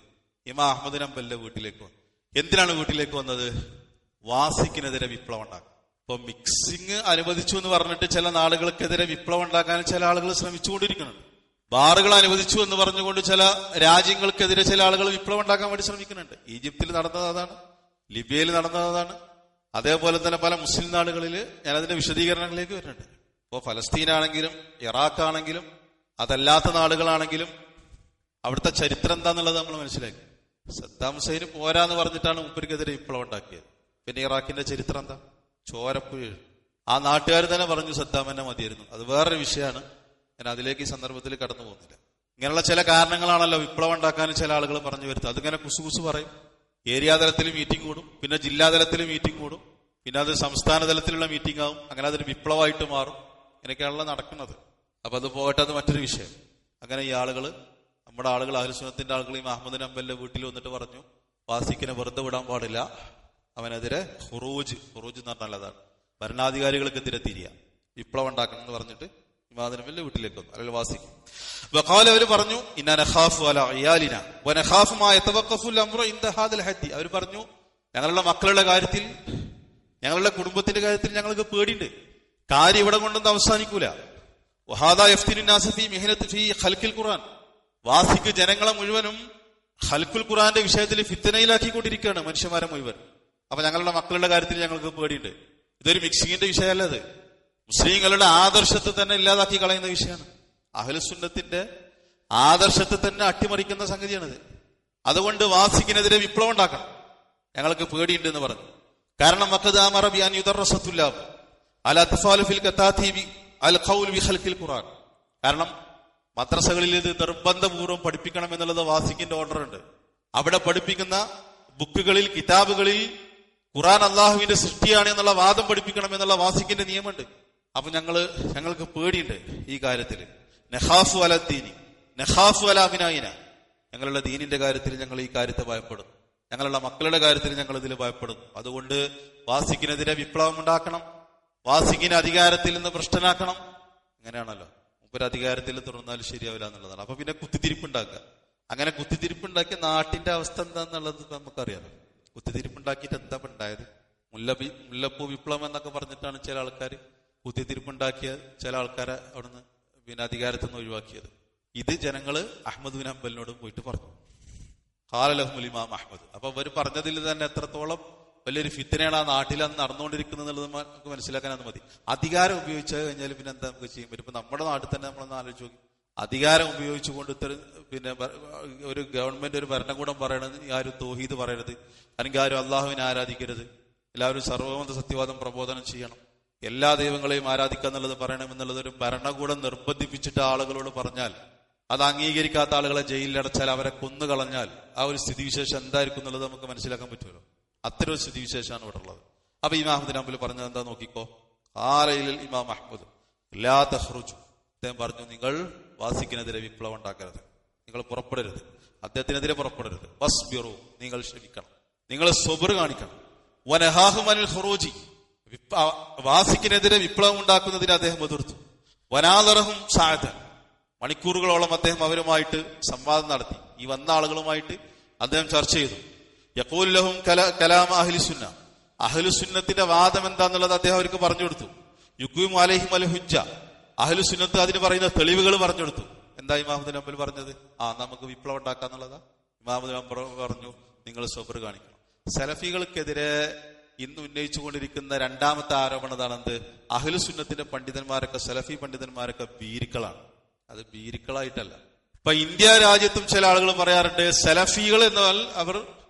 ഇമാം അഹ്മദ് ഹംബലിന്റെ വീട്ടിലേക്ക് വന്നു. എന്തിനാണ് വീട്ടിലേക്ക് വന്നത്? വാസിക്കിനെതിരെ വിപ്ലവം ഉണ്ടാക്കും. ഇപ്പൊ മിക്സിങ് അനുവദിച്ചു എന്ന് പറഞ്ഞിട്ട് ചില നാടുകൾക്കെതിരെ വിപ്ലവം ഉണ്ടാക്കാൻ ചില ആളുകൾ ശ്രമിച്ചുകൊണ്ടിരിക്കുന്നുണ്ട്. ബാറുകൾ അനുവദിച്ചു എന്ന് പറഞ്ഞുകൊണ്ട് ചില രാജ്യങ്ങൾക്കെതിരെ ചില ആളുകൾ വിപ്ലവം ഉണ്ടാക്കാൻ വേണ്ടി ശ്രമിക്കുന്നുണ്ട്. ഈജിപ്തിൽ നടന്നത് അതാണ്, ലിബിയയിൽ നടന്നത് അതാണ്. അതേപോലെ തന്നെ പല മുസ്ലിം നാടുകളിൽ ഞാനതിന്റെ വിശദീകരണങ്ങളിലേക്ക് വരുന്നുണ്ട്. ഇപ്പോ ഫലസ്തീനാണെങ്കിലും ഇറാഖാണെങ്കിലും അതല്ലാത്ത നാടുകളാണെങ്കിലും അവിടുത്തെ ചരിത്രം എന്താന്നുള്ളത് നമ്മൾ മനസ്സിലാക്കി. സദ്ദാം ഹുസൈൻ പോരാന്ന് പറഞ്ഞിട്ടാണ് മൂപ്പർക്കെതിരെ വിപ്ലവം ഉണ്ടാക്കിയത്. പിന്നെ ഇറാഖിന്റെ ചരിത്രം എന്താ? ചോരപ്പുഴ. ആ നാട്ടുകാർ തന്നെ പറഞ്ഞു സദ്ദാം തന്നെ മതിയായിരുന്നു. അത് വേറൊരു വിഷയമാണ്, ഞാൻ അതിലേക്ക് ഈ സന്ദർഭത്തിൽ കടന്നു പോകുന്നില്ല. ഇങ്ങനെയുള്ള ചില കാരണങ്ങളാണല്ലോ വിപ്ലവം ഉണ്ടാക്കാൻ ചില ആളുകൾ പറഞ്ഞു വരുന്നത്. അതിങ്ങനെ കുസുകുസു പറയും. ഏരിയ തലത്തിൽ മീറ്റിംഗ് കൂടും, പിന്നെ ജില്ലാതലത്തിൽ മീറ്റിംഗ് കൂടും, പിന്നെ അത് സംസ്ഥാന തലത്തിലുള്ള മീറ്റിംഗ് ആവും. അങ്ങനെ അതൊരു വിപ്ലവമായിട്ട് മാറും. ഇങ്ങനെയൊക്കെയാണല്ലോ നടക്കുന്നത്. അപ്പൊ അത് പോകട്ടെ, അത് മറ്റൊരു വിഷയം. അങ്ങനെ ഈ ആളുകൾ, നമ്മുടെ ആളുകൾ, അഹ്ലുസുന്നത്തിന്റെ ആളുകൾ ഈ അഹ്മദ് ഹംബലിന്റെ വീട്ടിൽ വന്നിട്ട് പറഞ്ഞു, വാസിക്കിനെ വെറുതെ വിടാൻ പാടില്ല, അവനെതിരെ ഖുറൂജ് എന്ന് പറഞ്ഞാൽ അതാണ് ഭരണാധികാരികൾക്കെതിരെ തിരിയ, വിപ്ലവം ഉണ്ടാക്കണം എന്ന് പറഞ്ഞിട്ട് ഇമാം ഹംബലിന്റെ വീട്ടിലേക്ക് വന്നു. അല്ലെങ്കിൽ വാസിക്ക് വഖാല, അവർ പറഞ്ഞു, ഇന്നാ നഖാഫു അലാ ഇയാലിനാ വനഖാഫു മാ യതവഖഫുൽ അംറു ഇൻദ ഹാദിൽ ഹദ്ദി. അവർ പറഞ്ഞു, ഞങ്ങളുടെ മക്കളുടെ കാര്യത്തിൽ, ഞങ്ങളുടെ കുടുംബത്തിന്റെ കാര്യത്തിൽ ഞങ്ങൾക്ക് പേടിയുണ്ട്. കാര്യം ഇവിടെ കൊണ്ടൊന്നും അവസാനിക്കൂല. വഹാദാ യഫ്തിനു നാസ ഫീ മിഹ്നത്തി ഫീ ഖൽഖിൽ ഖുർആൻ. വാസിക്ക് ജനങ്ങളെ മുഴുവനും ഖൽഖുൽ ഖുർആന്റെ വിഷയത്തിൽ ഫിത്നയിലാക്കിക്കൊണ്ടിരിക്കുകയാണ്, മനുഷ്യന്മാരെ മുഴുവൻ. അപ്പൊ ഞങ്ങളുടെ മക്കളുടെ കാര്യത്തിൽ ഞങ്ങൾക്ക് പേടിയുണ്ട്. ഇതൊരു മിക്സിങ്ങിന്റെ വിഷയമല്ല, അത് മുസ്ലിങ്ങളുടെ ആദർശത്തെ തന്നെ ഇല്ലാതാക്കി കളയുന്ന വിഷയമാണ്. അഹ്ലുസുന്നത്തിന്റെ ആദർശത്തെ തന്നെ അട്ടിമറിക്കുന്ന സംഗതിയാണിത്. അതുകൊണ്ട് വാസിക്കിനെതിരെ വിപ്ലവം ഉണ്ടാക്കണം, ഞങ്ങൾക്ക് പേടിയുണ്ട് എന്ന് പറഞ്ഞു. കാരണം കാരണം മദ്രസകളിൽ ഇത് നിർബന്ധപൂർവ്വം പഠിപ്പിക്കണം എന്നുള്ളത് വാസിക്കിന്റെ ഓർഡർ ഉണ്ട്. അവിടെ പഠിപ്പിക്കുന്ന ബുക്കുകളിൽ, കിതാബുകളിൽ ഖുർആൻ അള്ളാഹുവിന്റെ സൃഷ്ടിയാണ് എന്നുള്ള വാദം പഠിപ്പിക്കണം എന്നുള്ള വാസിക്കിന്റെ നിയമമുണ്ട്. അപ്പൊ ഞങ്ങൾക്ക് പേടിയുണ്ട് ഈ കാര്യത്തില്. നഖാഫു അലദ്ദീനി നഖാഫു അലാ അബ്നായിന, ഞങ്ങളുടെ ദീനിന്റെ കാര്യത്തിൽ ഞങ്ങൾ ഈ കാര്യത്തെ ഭയപ്പെടുന്നു, ഞങ്ങളുടെ മക്കളുടെ കാര്യത്തിൽ ഞങ്ങൾ ഇതിൽ ഭയപ്പെടുന്നു. അതുകൊണ്ട് വാസിക്കിനെതിരെ വിപ്ലവം ഉണ്ടാക്കണം, വാസിക്കിനെ അധികാരത്തിൽ നിന്ന് ഭ്രഷ്ടനാക്കണം. അങ്ങനെയാണല്ലോ, ഒരു അധികാരത്തിൽ തുടർന്നാൽ ശരിയാവില്ല എന്നുള്ളതാണ്. അപ്പൊ പിന്നെ കുത്തിത്തിരിപ്പുണ്ടാക്കുക. അങ്ങനെ കുത്തിത്തിരിപ്പുണ്ടാക്കിയ നാട്ടിന്റെ അവസ്ഥ എന്താന്നുള്ളത് നമുക്കറിയാം. കുത്തിത്തിരിപ്പുണ്ടാക്കിയിട്ട് എന്താ ഉണ്ടായത്? മുല്ലപ്പൂ വിപ്ലവം എന്നൊക്കെ പറഞ്ഞിട്ടാണ് ചില ആൾക്കാർ കുത്തിത്തിരിപ്പുണ്ടാക്കിയ ചില ആൾക്കാരെ അവിടുന്ന് പിന്നെ അധികാരത്തിൽ നിന്ന് ഒഴിവാക്കിയത്. ഇത് ജനങ്ങള് അഹ്മദ് ബിൻ ഹംബലിനോട് പോയിട്ട് പറഞ്ഞു. ഖാല ലഹുൽ ഇമാം അഹ്മദ്. അപ്പൊ അവർ പറഞ്ഞതിൽ തന്നെ എത്രത്തോളം വലിയൊരു ഫിത്നയാണ് ആ നാട്ടിൽ അന്ന് നടന്നുകൊണ്ടിരിക്കുന്നത് എന്നുള്ളത് നമുക്ക് മനസ്സിലാക്കാൻ അത് മതി. അധികാരം ഉപയോഗിച്ചു കഴിഞ്ഞാൽ പിന്നെ എന്താ നമുക്ക് ചെയ്യാൻ പറ്റും? ഇപ്പൊ നമ്മുടെ നാട്ടിൽ തന്നെ നമ്മളൊന്ന് ആലോചിച്ച് നോക്കി. അധികാരം ഉപയോഗിച്ചുകൊണ്ട് പിന്നെ ഒരു ഗവൺമെന്റ്, ഒരു ഭരണകൂടം പറയണത് ആരും തൗഹീദ് പറയരുത്, അല്ലെങ്കിൽ ആരും അള്ളാഹുവിനെ ആരാധിക്കരുത്, എല്ലാവരും സർവ്വമത സത്യവാദം പ്രബോധനം ചെയ്യണം, എല്ലാ ദൈവങ്ങളെയും ആരാധിക്കുക എന്നുള്ളത് പറയണമെന്നുള്ളത് ഒരു ഭരണകൂടം നിർബന്ധിപ്പിച്ചിട്ട് ആളുകളോട് പറഞ്ഞാൽ, അത് അംഗീകരിക്കാത്ത ആളുകളെ ജയിലിലടച്ചാൽ, അവരെ കൊന്നുകളഞ്ഞാൽ ആ ഒരു സ്ഥിതിവിശേഷം എന്തായിരിക്കും എന്നുള്ളത് നമുക്ക് മനസ്സിലാക്കാൻ പറ്റുമല്ലോ. അത്തരം ഒരു സ്ഥിതിവിശേഷമാണ് ഇവിടെ ഉള്ളത്. അപ്പൊ ഇമാം അഹ്മദ് ഹംബൽ പറഞ്ഞത് എന്താ നോക്കിക്കോ. ഇമാം അഹ്മദ് ലാ തഖ്റുജു, അദ്ദേഹം പറഞ്ഞു, നിങ്ങൾ വാസിക്കിനെതിരെ വിപ്ലവം ഉണ്ടാക്കരുത്, നിങ്ങൾ പുറപ്പെടരുത്, അദ്ദേഹത്തിനെതിരെ പുറപ്പെടരുത്. വസ്ബിറു, നിങ്ങൾ ക്ഷമിക്കണം, നിങ്ങൾ സബ്ർ കാണിക്കണം. വനഹാഹും അനിൽ ഖുറൂജി, വാസിക്കിനെതിരെ വിപ്ലവം ഉണ്ടാക്കുന്നതിന് അദ്ദേഹം എതിർത്തു. വനാദറഹും സാഅദൻ, മണിക്കൂറുകളോളം അദ്ദേഹം അവരുമായിട്ട് സംവാദം നടത്തി. ഈ വന്ന ആളുകളുമായിട്ട് അദ്ദേഹം ചർച്ച ചെയ്തു. യഖൂലു ലഹും കലാമ അഹ്ലുസുന്ന, അഹ്ലുസുന്നത്തിന്റെ വാദം എന്താന്നുള്ളത് അദ്ദേഹം അവർക്ക് പറഞ്ഞു കൊടുത്തു. യുഖീമു അലൈഹിം അൽ ഹുജ്ജ, അഹ്ലുസുന്നത്ത് അതിന് പറയുന്ന തെളിവുകൾ പറഞ്ഞു കൊടുത്തു. എന്താ ഇമാം ഇബ്നു ഹംബൽ പറഞ്ഞത്? നമുക്ക് വിപ്ലവം ഉണ്ടാക്കാന്നുള്ളതാ. ഇമാം ഇബ്നു ഹംബൽ പറഞ്ഞു, നിങ്ങൾ സബർ കാണിക്കണം. സലഫികൾക്കെതിരെ ഇന്ന് ഉന്നയിച്ചുകൊണ്ടിരിക്കുന്ന രണ്ടാമത്തെ ആരോപണം എന്ത്? അഹ്ലുസുന്നത്തിന്റെ പണ്ഡിതന്മാരൊക്കെ, സലഫി പണ്ഡിതന്മാരൊക്കെ ബീരിക്കളാണ്. അത് ബീരിക്കളായിട്ടല്ല. ഇപ്പൊ ഇന്ത്യ രാജ്യത്തും ചില ആളുകൾ പറയാറുണ്ട് സലഫികൾ എന്നാൽ അവർ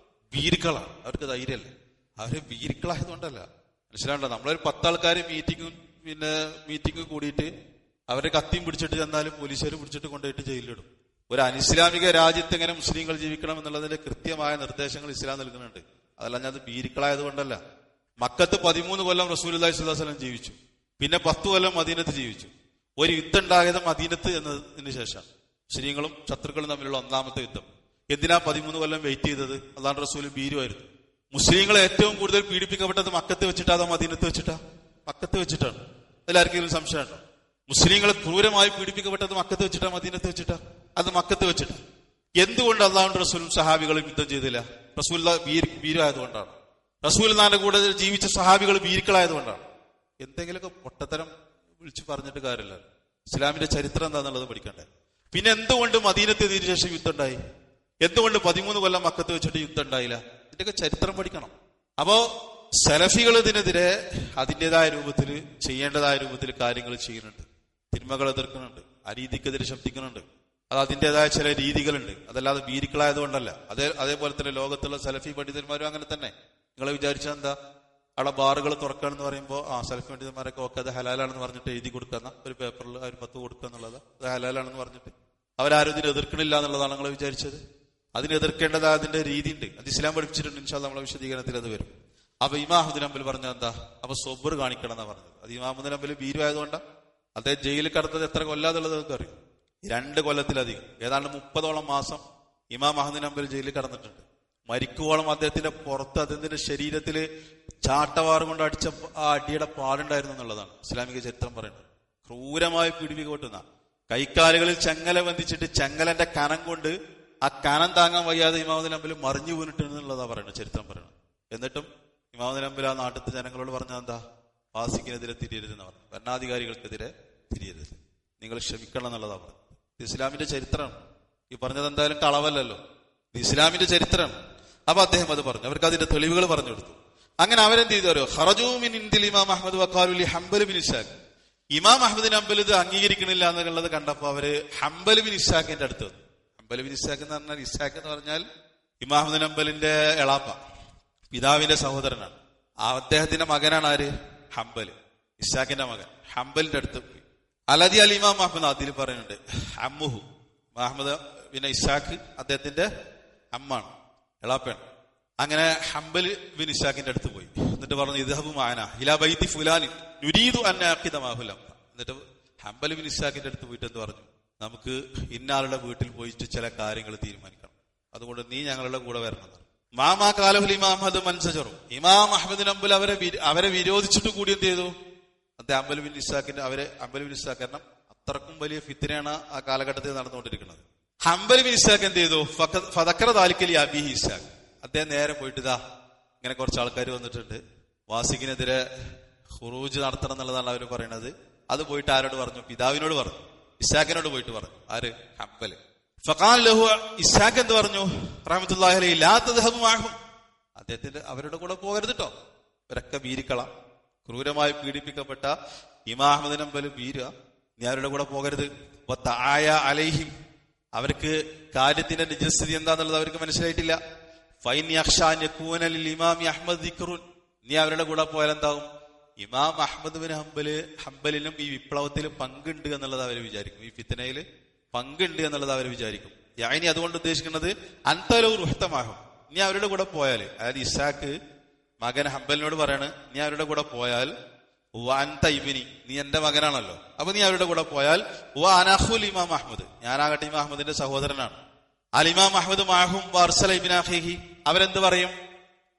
ബീരിക്കളാണ്, അവർക്ക് ധൈര്യമല്ല. അവര് ബീരിക്കളായതുകൊണ്ടല്ല, മനസ്സിലാണ്ടോ? നമ്മളൊരു 10 ആൾക്കാർ മീറ്റിംഗ് കൂടിയിട്ട് അവരെ കത്തിയും പിടിച്ചിട്ട് ചെന്നാലും പോലീസുകാർ പിടിച്ചിട്ട് കൊണ്ടുപോയിട്ട് ജയിലിലിടും. ഒരു അനിസ്ലാമിക രാജ്യത്ത് എങ്ങനെ മുസ്ലിങ്ങൾ ജീവിക്കണം എന്നുള്ളതിന്റെ കൃത്യമായ നിർദ്ദേശങ്ങൾ ഇസ്ലാം നൽകുന്നുണ്ട്. അതല്ല അത് ബീരിക്കളായത് കൊണ്ടല്ല. മക്കത്ത് 13 കൊല്ലം റസൂലുള്ളാഹി സ്വല്ലല്ലാഹു അലൈഹി വസല്ലം ജീവിച്ചു. പിന്നെ 10 കൊല്ലം മദീനത്ത് ജീവിച്ചു. ഒരു യുദ്ധം ഉണ്ടായത് മദീനത്ത് എന്നതിന് ശേഷം, മുസ്ലിങ്ങളും ശത്രുക്കളും തമ്മിലുള്ള ഒന്നാമത്തെ യുദ്ധം. എന്തിനാ 13 കൊല്ലം വെയിറ്റ് ചെയ്തത്? അല്ലാഹുവിന്റെ റസൂൽ ഭീരുവായിരുന്നു. മുസ്ലിങ്ങളെ ഏറ്റവും കൂടുതൽ പീഡിപ്പിക്കപ്പെട്ടത് മക്കത്ത് വെച്ചിട്ടാ അതോ മദീനത്ത് വെച്ചിട്ടാ? മക്കത്ത് വെച്ചിട്ടാണ്. അതിലാർക്കെങ്കിലും സംശയമുണ്ടോ? മുസ്ലിങ്ങളെ ക്രൂരമായി പീഡിപ്പിക്കപ്പെട്ടത് മക്കത്ത് വെച്ചിട്ടാ മദീനത്ത് വെച്ചിട്ടാ? അത് മക്കത്ത് വെച്ചിട്ടാ. എന്തുകൊണ്ട് അല്ലാഹുവിന്റെ റസൂലും സഹാബികളും യുദ്ധം ചെയ്തില്ല? റസൂൽ ഭീരുവായതുകൊണ്ടാണ്. റസൂലിന്റെ കൂടെ ജീവിച്ച സഹാബികൾ ഭീരുക്കളായതുകൊണ്ടാണ്. എന്തെങ്കിലുമൊക്കെ പൊട്ടത്തരം വിളിച്ചു പറഞ്ഞിട്ട് കാര്യമില്ല. ഇസ്ലാമിന്റെ ചരിത്രം എന്താന്നുള്ളത് പഠിക്കണ്ടേ? പിന്നെ എന്തുകൊണ്ട് മദീനത്ത് എത്തിയതിനു ശേഷം യുദ്ധം ഉണ്ടായി? എന്തുകൊണ്ട് 13 കൊല്ലം മക്കത്ത് വെച്ചിട്ട് യുദ്ധം ഉണ്ടായില്ല? ഇതിന്റെയൊക്കെ ചരിത്രം പഠിക്കണം. അപ്പോ സലഫികൾ ഇതിനെതിരെ അതിൻ്റെതായ രൂപത്തിൽ, ചെയ്യേണ്ടതായ രൂപത്തിൽ കാര്യങ്ങൾ ചെയ്യുന്നുണ്ട്. തിന്മകൾ എതിർക്കുന്നുണ്ട്, അരീതിക്കെതിരെ ശബ്ദിക്കുന്നുണ്ട്. അത് അതിൻ്റെതായ ചില രീതികളുണ്ട്. അതല്ലാതെ ബീരിക്കളായതുകൊണ്ടല്ല. അതേപോലെ തന്നെ ലോകത്തുള്ള സലഫി പണ്ഡിതന്മാരും അങ്ങനെ തന്നെ. നിങ്ങൾ വിചാരിച്ചാൽ എന്താ? അവിടെ ബാറുകൾ തുറക്കാണെന്ന് പറയുമ്പോൾ സലഫി പണ്ഡിതന്മാരൊക്കെ ഒക്കെ അത് ഹലാലാണെന്ന് പറഞ്ഞിട്ട് എഴുതി കൊടുക്കുന്ന ഒരു പേപ്പറിൽ ഒരു 10 കൊടുക്കുക എന്നുള്ളത് അത് ഹലാലാണെന്ന് പറഞ്ഞിട്ട് അവരാരും ഇതിനെ എതിർക്കണില്ല എന്നുള്ളതാണ് നിങ്ങൾ വിചാരിച്ചത്. അതിനെ എതിർക്കേണ്ടത് അതിന്റെ രീതി ഉണ്ട്. അത് ഇസ്ലാം പഠിപ്പിച്ചിട്ടുണ്ട്. ഇൻഷാ അല്ലാഹ് നമ്മളെ വിശദീകരണത്തിൽ അത് വരും. അപ്പൊ ഇമാം അഹ്മദ് ബിൻ ഹംബൽ പറഞ്ഞത് എന്താ? അപ്പൊ സബർ കാണിക്കണം എന്നാ പറഞ്ഞത്. അത് ഇമാം അഹ്മദ് ബിൻ ഹംബൽ ഭീരുവായതുകൊണ്ടാ. അദ്ദേഹം ജയിലിൽ കടന്നത് എത്ര കൊല്ലാന്നുള്ളത് നിങ്ങൾക്ക് അറിയും? 2 കൊല്ലത്തിലധികം, ഏതാണ്ട് 30ഓളം മാസം ഇമാം അഹ്മദ് ബിൻ ഹംബൽ ജയിലിൽ കടന്നിട്ടുണ്ട്. മരിക്കുവോളം അദ്ദേഹത്തിന്റെ പുറത്ത്, അദ്ദേഹത്തിന്റെ ശരീരത്തിൽ ചാട്ടവാറ് കൊണ്ട് അടിച്ച ആ അടിയുടെ പാടുണ്ടായിരുന്നു എന്നുള്ളതാണ് ഇസ്ലാമിക ചരിത്രം പറയുന്നത്. ക്രൂരമായി പീഡിപ്പിക്കപ്പെട്ടുന്ന, കൈക്കാലുകളിൽ ചെങ്ങല ബന്ധിച്ചിട്ട് ചെങ്ങലന്റെ കനം കൊണ്ട് ആ കനം താങ്ങാൻ വയ്യാതെ ഇമാം അഹ്മദ് ബിൻ ഹംബൽ മറിഞ്ഞു വീണിട്ടുണ്ടെന്നുള്ളതാ പറയുന്നത്, ചരിത്രം പറയുന്നത്. എന്നിട്ടും ഇമാം അഹ്മദ് ബിൻ ഹംബൽ ആ നാട്ടിലത്തെ ജനങ്ങളോട് പറഞ്ഞത് എന്താ? ഫാസിക്കിനെതിരെ തിരിയരുതെന്ന് പറഞ്ഞു, ഭരണാധികാരികൾക്കെതിരെ തിരിയരുത്, നിങ്ങൾ ക്ഷമിക്കണം എന്നുള്ളതാ പറഞ്ഞത്. ഇത് ഇസ്ലാമിന്റെ ചരിത്രമാണ്. ഈ പറഞ്ഞത് എന്തായാലും കളവല്ലല്ലോ, ഇത് ഇസ്ലാമിന്റെ ചരിത്രമാണ്. അപ്പൊ അദ്ദേഹം അത് പറഞ്ഞു, അവർക്ക് അതിന്റെ തെളിവുകൾ പറഞ്ഞു കൊടുത്തു. അങ്ങനെ അവരെന്ത് ചെയ്തു അറിയോ? ഖറജൂ മിൻ ഇൻദിൽ ഇമാം അഹ്മദ് വഖാലു ലി ഹംബൽ ബിൻ ഇസ്ഹാഖ്. ഇമാം അഹ്മദ് ബിൻ ഹംബൽ ഇത് അംഗീകരിക്കണില്ല എന്നുള്ളത് കണ്ടപ്പോ അവര് ഹംബൽ ബിൻ ഇസ്ഹാഖിന്റെ അടുത്ത് വന്നു. ഹംബൽ ബിൻ ഇസ്ഹാഖ് എന്ന് പറഞ്ഞാൽ, ഇസ്ഹാഖ് എന്ന് പറഞ്ഞാൽ ഇമാം അഹ്മദ് ബിൻ ഹംബലിന്റെ എളാപ്പ, പിതാവിന്റെ സഹോദരനാണ്. അദ്ദേഹത്തിന്റെ മകനാണ് ആര്? ഹംബൽ, ഇസ്ഹാഖിന്റെ മകൻ. ഹംബലിന്റെ അടുത്ത് പോയി. അലദി അൽ ഇമാം അഹ്മദ്, അതിൽ പറയുന്നുണ്ട് അമ്മുഹു, അഹ്മദ് ബിൻ ഇസ്ഹാഖ് അദ്ദേഹത്തിന്റെ അമ്മാണ്, എളാപ്പയാണ്. അങ്ങനെ ഹംബൽ ബിൻ ഇസ്ഹാഖിന്റെ അടുത്ത് പോയി. എന്നിട്ട് പറഞ്ഞു, ഇദ്ഹബു മഅനാ ഇലാ ബൈതി ഫുലാനി നുരീദു അൻ നഅഖിദ മഅഹുൽ അംർ. എന്നിട്ട് ഹംബൽ ബിൻ ഇസ്ഹാഖിന്റെ അടുത്ത് പോയിട്ട് എന്ത് പറഞ്ഞു? നമുക്ക് ഇന്നാളുടെ വീട്ടിൽ പോയിട്ട് ചില കാര്യങ്ങൾ തീരുമാനിക്കണം, അതുകൊണ്ട് നീ ഞങ്ങളുടെ കൂടെ വരണം. മാമാ കാലഹുൽ ഇമാം അഹ്മദ് മൻസജറു. ഇമാം അഹ്മദ് ബിൻ ഹംബൽ അവരെ വിരോധിച്ചിട്ട് കൂടി എന്ത് ചെയ്തു? അദ്ദേഹം ഹംബൽ ബിൻ ഇസ്ഹാഖിന്റെ ഹംബൽ ബിൻ ഇസ്ഹാഖ് കാരണം അത്രക്കും വലിയ ഫിത്നയാണ് ആ കാലഘട്ടത്തിൽ നടന്നുകൊണ്ടിരിക്കുന്നത്. ഹംബൽ ബിൻ ഇസ്ഹാഖ് എന്ത് ചെയ്തു? ഫദക്കറ ദാലിക ലി അബീഹി ഇസ്ഹാഖ്. അദ്ദേഹം നേരെ പോയിട്ട് ഇങ്ങനെ കുറച്ച് ആൾക്കാർ വന്നിട്ടുണ്ട്, വാസിഖിനെതിരെ ഖുറൂജ് നടത്തണം എന്നുള്ളതാണ് അവർ പറയുന്നത്. അത് പോയിട്ട് ആരോട് പറഞ്ഞു? പിതാവിനോട് പറഞ്ഞു, ഇസ്ഹാഖിനോട് പോയിട്ട് പറഞ്ഞു. ആര്? ഹംബല്. ഫഖാല ലഹു, ഇസ്ഹാഖ് എന്ത് പറഞ്ഞു? റഹ്മത്തുള്ളാഹി അലൈഹി, ലാ തദ്ഹബു മഅഹും. അദ്ദേഹത്തിന്റെ അവരുടെ കൂടെ പോകരുത് കേട്ടോ, ഇവരൊക്കെ ബീരിക്കള, ക്രൂരമായി പീഡിപ്പിക്കപ്പെട്ട ഇമാം അഹ്മദ് ബിൻ ഹംബൽ ബീരുക, നീ അവരുടെ കൂടെ പോകരുത്. വതആയ അലൈഹിം, അവർക്ക് കാര്യത്തിന്റെ നിജസ്ഥിതി എന്താന്നുള്ളത് അവർക്ക് മനസ്സിലായിട്ടില്ല. ഫൈൻ യഖ്ശാ അൻ യകൂന ലിൽ ഇമാം അഹ്മദ് ദിക്റുൻ, നീ അവരുടെ കൂടെ പോയാൽ എന്താവും? ഇമാം അഹ്മദ് ബിൻ ഹംബലിനും ഈ വിപ്ലവത്തിൽ പങ്കുണ്ട് എന്നുള്ളത് അവർ വിചാരിക്കും, ഈ ഫിത്നയിൽ പങ്കുണ്ട് എന്നുള്ളത് അവർ വിചാരിക്കും. യാനി അതുകൊണ്ട് ഉദ്ദേശിക്കുന്നത് അൻതലു റുഹ്തമാഹും, നീ അവരുടെ കൂടെ പോയാൽ, അതായത് ഇസ്ഹാഖ് മകൻ ഹംബലിനോട് പറയാണ്, നീ അവരുടെ കൂടെ പോയാൽ അൻത ഇബ്നി, നീ എന്റെ മകനാണല്ലോ, അപ്പൊ നീ അവരുടെ കൂടെ പോയാൽ അനഖുൽ ഇമാം അഹ്മദ്, ഞാനാകട്ടെ ഇമാം അഹ്മദിന്റെ സഹോദരനാണ്. അൽ ഇമാം അഹ്മദ് മാഹും വർസല ഇബ്ന അഖീഹി, അവരെന്ത് പറയും?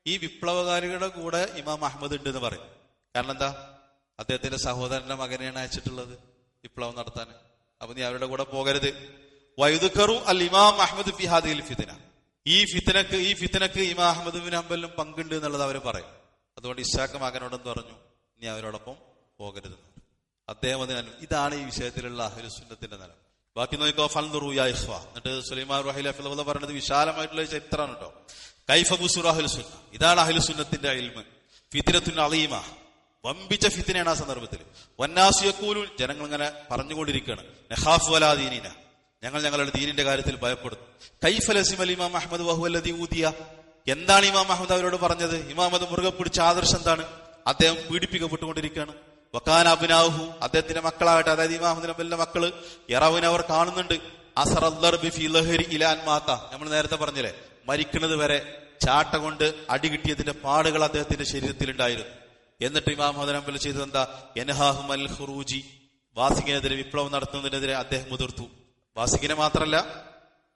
ഈ വിപ്ലവകാരികളുടെ കൂടെ ഇമാം അഹമ്മദ് ഉണ്ട് എന്ന് പറയും. കാരണം എന്താ? അദ്ദേഹത്തിന്റെ സഹോദരന്റെ മകനെയാണ് അയച്ചിട്ടുള്ളത് വിപ്ലവം നടത്താൻ. അപ്പൊ നീ അവരുടെ കൂടെ പോകരുത്. വൈദുക്കറു അൽ ഇമാം അഹമ്മദ് ഫി ഹാദിഹിൽ ഫിത്ന. ഈ ഫിത്നക്ക് ഇമാം അഹമ്മദ് ബിൻ ഹംബലിനും പങ്കുണ്ട് എന്നുള്ളത് അവർ പറയും. അതുകൊണ്ട് ഇസ്ഹാഖ് മകനോടെന്ന് പറഞ്ഞു, നീ അവരോടൊപ്പം പോകരുത്. അദ്ദേഹം അതിന് ഇതാണ് ഈ വിഷയത്തിലുള്ള അഹ്ലുസുന്നത്തിന്റെ നില. ബാക്കി നോക്കിക്കോ. ഫൻദുറു യാ ഇഖ്വ. എന്നിട്ട് സുലൈമാൻ റഹീൽ ഹഫിളഹു പറയുന്നത് വിശാലമായിട്ടുള്ള ചരിത്രമാണ് കേട്ടോ. കൈഫ ബുസുറു അഹ്ലുസുന്ന. ഇതാണ് അഹ്ലുസുന്നത്തിന്റെ ഇൽമ്. ഫിത്നത്തുൻ അളീമ. വമ്പിച്ച ഫിത്നയാണ് ആ സന്ദർഭത്തിൽ. വന്നാസു യഖൂലൂൻ. ജനങ്ങൾ ഇങ്ങനെ പറഞ്ഞുകൊണ്ടിരിക്കുകയാണ്, നഖാഫു വലാ ദീനിന. ഞങ്ങൾ ഞങ്ങളുടെ ദീനിന്റെ കാര്യത്തിൽ ഭയപ്പെടുന്നു. കൈഫ ലസിമൽ ഇമാം അഹ്മദ് വഹുവല്ലദീ ഊദിയ. എന്താണ് ഇമാം അഹമ്മദ് അവരോട് പറഞ്ഞത്? ഇമാം അഹമ്മദ് മുറുകെ പിടിച്ച ആദർശം എന്താണ്? അദ്ദേഹം പീഡിപ്പിക്കപ്പെട്ടുകൊണ്ടിരിക്കുകയാണ്. വക്കാന അബ്നാഹു. അദ്ദേഹത്തിന്റെ മക്കളാകട്ടെ, അതായത് ഇമാം അഹമ്മദ് നബിന്റെ മക്കള് യറൗന, അവർ കാണുന്നുണ്ട്, അസറദ്ദർബി ഫീ ലഹരി ഇലാ അൻ മാത. നമ്മൾ നേരത്തെ പറഞ്ഞില്ലേ, മരിക്കുന്നത് വരെ ചാട്ട കൊണ്ട് അടി കിട്ടിയതിന്റെ പാടുകൾ അദ്ദേഹത്തിന്റെ ശരീരത്തിൽ ഉണ്ടായിരുന്നു. എന്നിട്ട് ഇമാം അഹമ്മദ് നബി ചെയ്തത് എന്താ? യൻഹാഹും അൽ ഖുറൂജി. വാസിഖിനെതിരെ വിപ്ലവം നടത്തുന്നതിനെതിരെ അദ്ദേഹം മുതിർത്തു. വാസിഖിനെ മാത്രല്ല,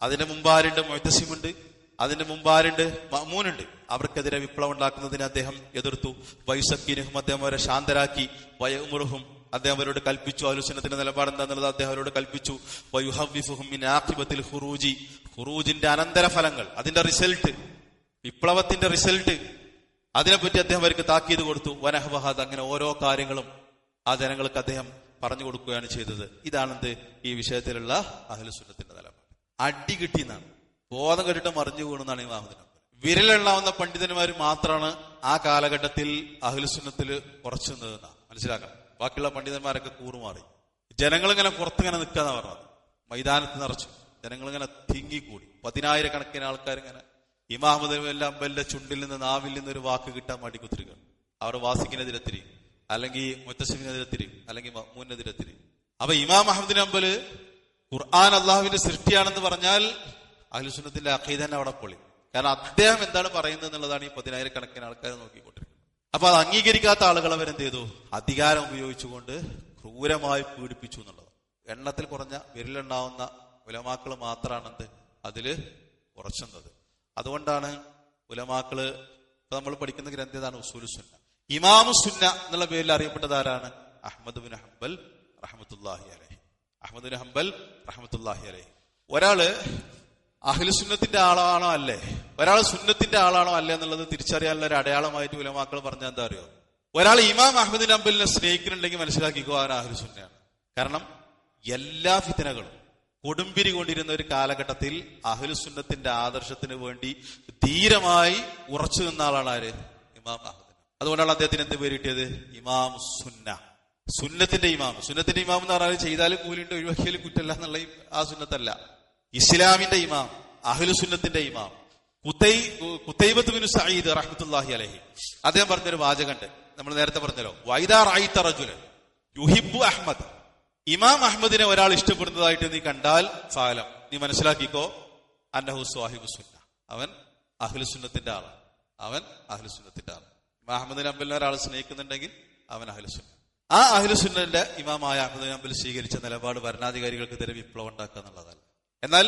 അതിന്റെ മുമ്പാരുണ്ട് മുഅ്തസിമുണ്ട്, അതിന്റെ മുമ്പാരുണ്ട് മഅ്മൂനുണ്ട്. അവർക്കെതിരെ വിപ്ലവം ഉണ്ടാക്കുന്നതിന് അദ്ദേഹം എതിർത്തു. വയുസക്കീനഹും. അദ്ദേഹം അവരെ ശാന്തരാക്കി. വയഉമുറുഹും. അദ്ദേഹം അവരോട് കൽപ്പിച്ചു. അഹ്ലുസുന്നത്തിന്റെ നിലപാട് എന്താന്നുള്ളത് അദ്ദേഹം അവരോട് കൽപ്പിച്ചു. വയുഹവ്വിഫുഹും മിൻ ആഖിബത്തിൽ ഖുറൂജി. ഖുറൂജിന്റെ അനന്തരഫലങ്ങൾ, അതിന്റെ റിസൾട്ട്, വിപ്ലവത്തിന്റെ റിസൾട്ട്, അതിനെപ്പറ്റി അദ്ദേഹം അവർക്ക് താക്കീത് കൊടുത്തു. വനഹ്വഹദ്. അങ്ങനെ ഓരോ കാര്യങ്ങളും ആ ജനങ്ങൾക്ക് അദ്ദേഹം പറഞ്ഞു കൊടുക്കുകയാണ് ചെയ്തത്. ഇതാണെന്ത്? ഈ വിഷയത്തിലുള്ള അഹ്ലുസുന്നത്തിന്റെ നിലപാട്. അടി കിട്ടിയെന്നാണ്, ബോധം കെട്ടിട്ട് മറിഞ്ഞു വീണെന്നാണ് ഇമാം അഹ്മദ്. വിരലെണ്ണാവുന്ന പണ്ഡിതന്മാർ മാത്രമാണ് ആ കാലഘട്ടത്തിൽ അഹ്ലുസുന്നത്തിൽ ഉറച്ചു നിന്നതെന്നാണ് മനസ്സിലാക്കണം. ബാക്കിയുള്ള പണ്ഡിതന്മാരൊക്കെ കൂറുമാറി. ജനങ്ങളിങ്ങനെ പുറത്തിങ്ങനെ നിൽക്കാന്നാ പറഞ്ഞത്. മൈതാനത്ത് നിറച്ചു ജനങ്ങളിങ്ങനെ തിങ്ങിക്കൂടി. 10,000 ആൾക്കാരിങ്ങനെ ഇമാം അഹ്മദ് അംബലിന്റെ ചുണ്ടിൽ നിന്ന്, നാവിൽ നിന്ന് ഒരു വാക്ക് കിട്ടാൻ വേണ്ടി കുത്തിരിക്കുകയാണ്. അവർ വാസിഖിനെതിരെ തിരിയും, അല്ലെങ്കിൽ മുത്തസിഫിനെതിരെ തിരിയും, അല്ലെങ്കിൽ മഅ്മൂനെതിരെ തിരിയും. അപ്പൊ ഇമാം അഹ്മദ് അംബല് ഖുർആൻ അള്ളാഹുവിന്റെ സൃഷ്ടിയാണെന്ന് പറഞ്ഞാൽ അഹ്ലുസുന്നത്തിന്റെ അഖീദ തന്നെ അവിടെ പൊളി. കാരണം അദ്ദേഹം എന്താണ് പറയുന്നത് എന്നുള്ളതാണ് ഈ 10,000 ആൾക്കാർ നോക്കിക്കൊണ്ടിരിക്കുന്നത്. അപ്പൊ അത് അംഗീകരിക്കാത്ത ആളുകൾ അവരെന്ത് ചെയ്തു? അധികാരം ഉപയോഗിച്ചുകൊണ്ട് ക്രൂരമായി പീഡിപ്പിച്ചു എന്നുള്ളത്. എണ്ണത്തിൽ കുറഞ്ഞ വിരലുണ്ടാവുന്ന ഉലമാക്കള് മാത്രമാണെന്ത് അതില് ഉറച്ചുന്നത്. അതുകൊണ്ടാണ് ഉലമാക്കള്, ഇപ്പൊ നമ്മൾ പഠിക്കുന്ന ഗ്രന്ഥതാണ് ഉസൂലു സുന്ന. ഇമാമു സുന്ന എന്നുള്ള പേരിൽ അറിയപ്പെട്ടത് ആരാണ്? അഹ്മദ് ബിൻ ഹംബൽ റഹ്മത്തുള്ളാഹി അലൈഹി. അഹ്മദ് ബിൻ ഹംബൽ റഹ്മത്തുള്ളാഹി അലൈഹി. ഒരാള് അഹ്ലുസുന്നത്തിന്റെ ആളാണോ അല്ലേ, ഒരാൾ സുന്നത്തിന്റെ ആളാണോ അല്ലേ എന്നുള്ളത് തിരിച്ചറിയാനുള്ള ഒരു അടയാളമായിട്ട് ഉലമാക്കൾ പറഞ്ഞാൽ എന്താ അറിയോ? ഒരാൾ ഇമാം അഹ്മദ് ബിൻ ഹംബലിനെ സ്നേഹിക്കുന്നുണ്ടെങ്കിൽ മനസ്സിലാക്കിക്കോ, അവൻ അഹ്ലുസുന്നയാണ്. കാരണം എല്ലാ ഫിത്നകളും കൊടുമ്പിരി കൊണ്ടിരുന്ന ഒരു കാലഘട്ടത്തിൽ അഹ്ലുസുന്നത്തിന്റെ ആദർശത്തിന് വേണ്ടി ധീരമായി ഉറച്ചു നിന്ന ആളാണ് ആര്? ഇമാം അഹ്മദ്. അതുകൊണ്ടാണ് അദ്ദേഹത്തിന് എന്ത് പേര് കിട്ടിയത്? ഇമാം സുന്ന. സുന്നത്തിന്റെ ഇമാം. സുന്നത്തിന്റെ ഇമാം എന്ന് പറഞ്ഞാൽ ചെയ്താലും കൂലിണ്ട്, ഒഴിവാക്കിയാലും കുറ്റല്ല എന്നുള്ള ആ സുന്നത്തല്ല. ഇസ്ലാമിന്റെ ഇമാം, അഹ്ലുസുന്നത്തിന്റെ ഇമാം ഖുതൈബത്ത് ബിൻ സഈദ് റഹ്മത്തുള്ളാഹി അലൈഹി. അദ്ദേഹം പറഞ്ഞൊരു വാചകമുണ്ട്, നമ്മൾ നേരത്തെ പറഞ്ഞല്ലോ, വൈദാ റഅയ്ത റജുലൻ യുഹിബ്ബു അഹ്മദ്. ഇമാം അഹ്മദിനെ ഒരാൾ ഇഷ്ടപ്പെടുന്നതായിട്ട് നീ കണ്ടാൽ ഫഅലം, നീ മനസ്സിലാക്കിക്കോ, അന്നഹു സ്വാഹിബു സുന്ന, അവൻ അഹ്ലുസുന്നത്തിന്റെ ആളാണ്. അവൻ അഹ്ലുസുന്നത്തിന്റെ ആളാണ്. ഇമാം അഹ്മദ് ബിൻ ഹംബലിനെ ഒരാൾ സ്നേഹിക്കുന്നുണ്ടെങ്കിൽ അവൻ അഹ്ലുസുന്ന. ആ അഹ്ലുസുന്നന്റെ ഇമാമായ അഹ്മദ് ബിൻ ഹംബൽ സ്വീകരിച്ച നിലപാട് ഭരണാധികാരികൾക്കെതിരെ വിപ്ലവം ഉണ്ടാക്കുക എന്നുള്ളതല്ല. എന്നാൽ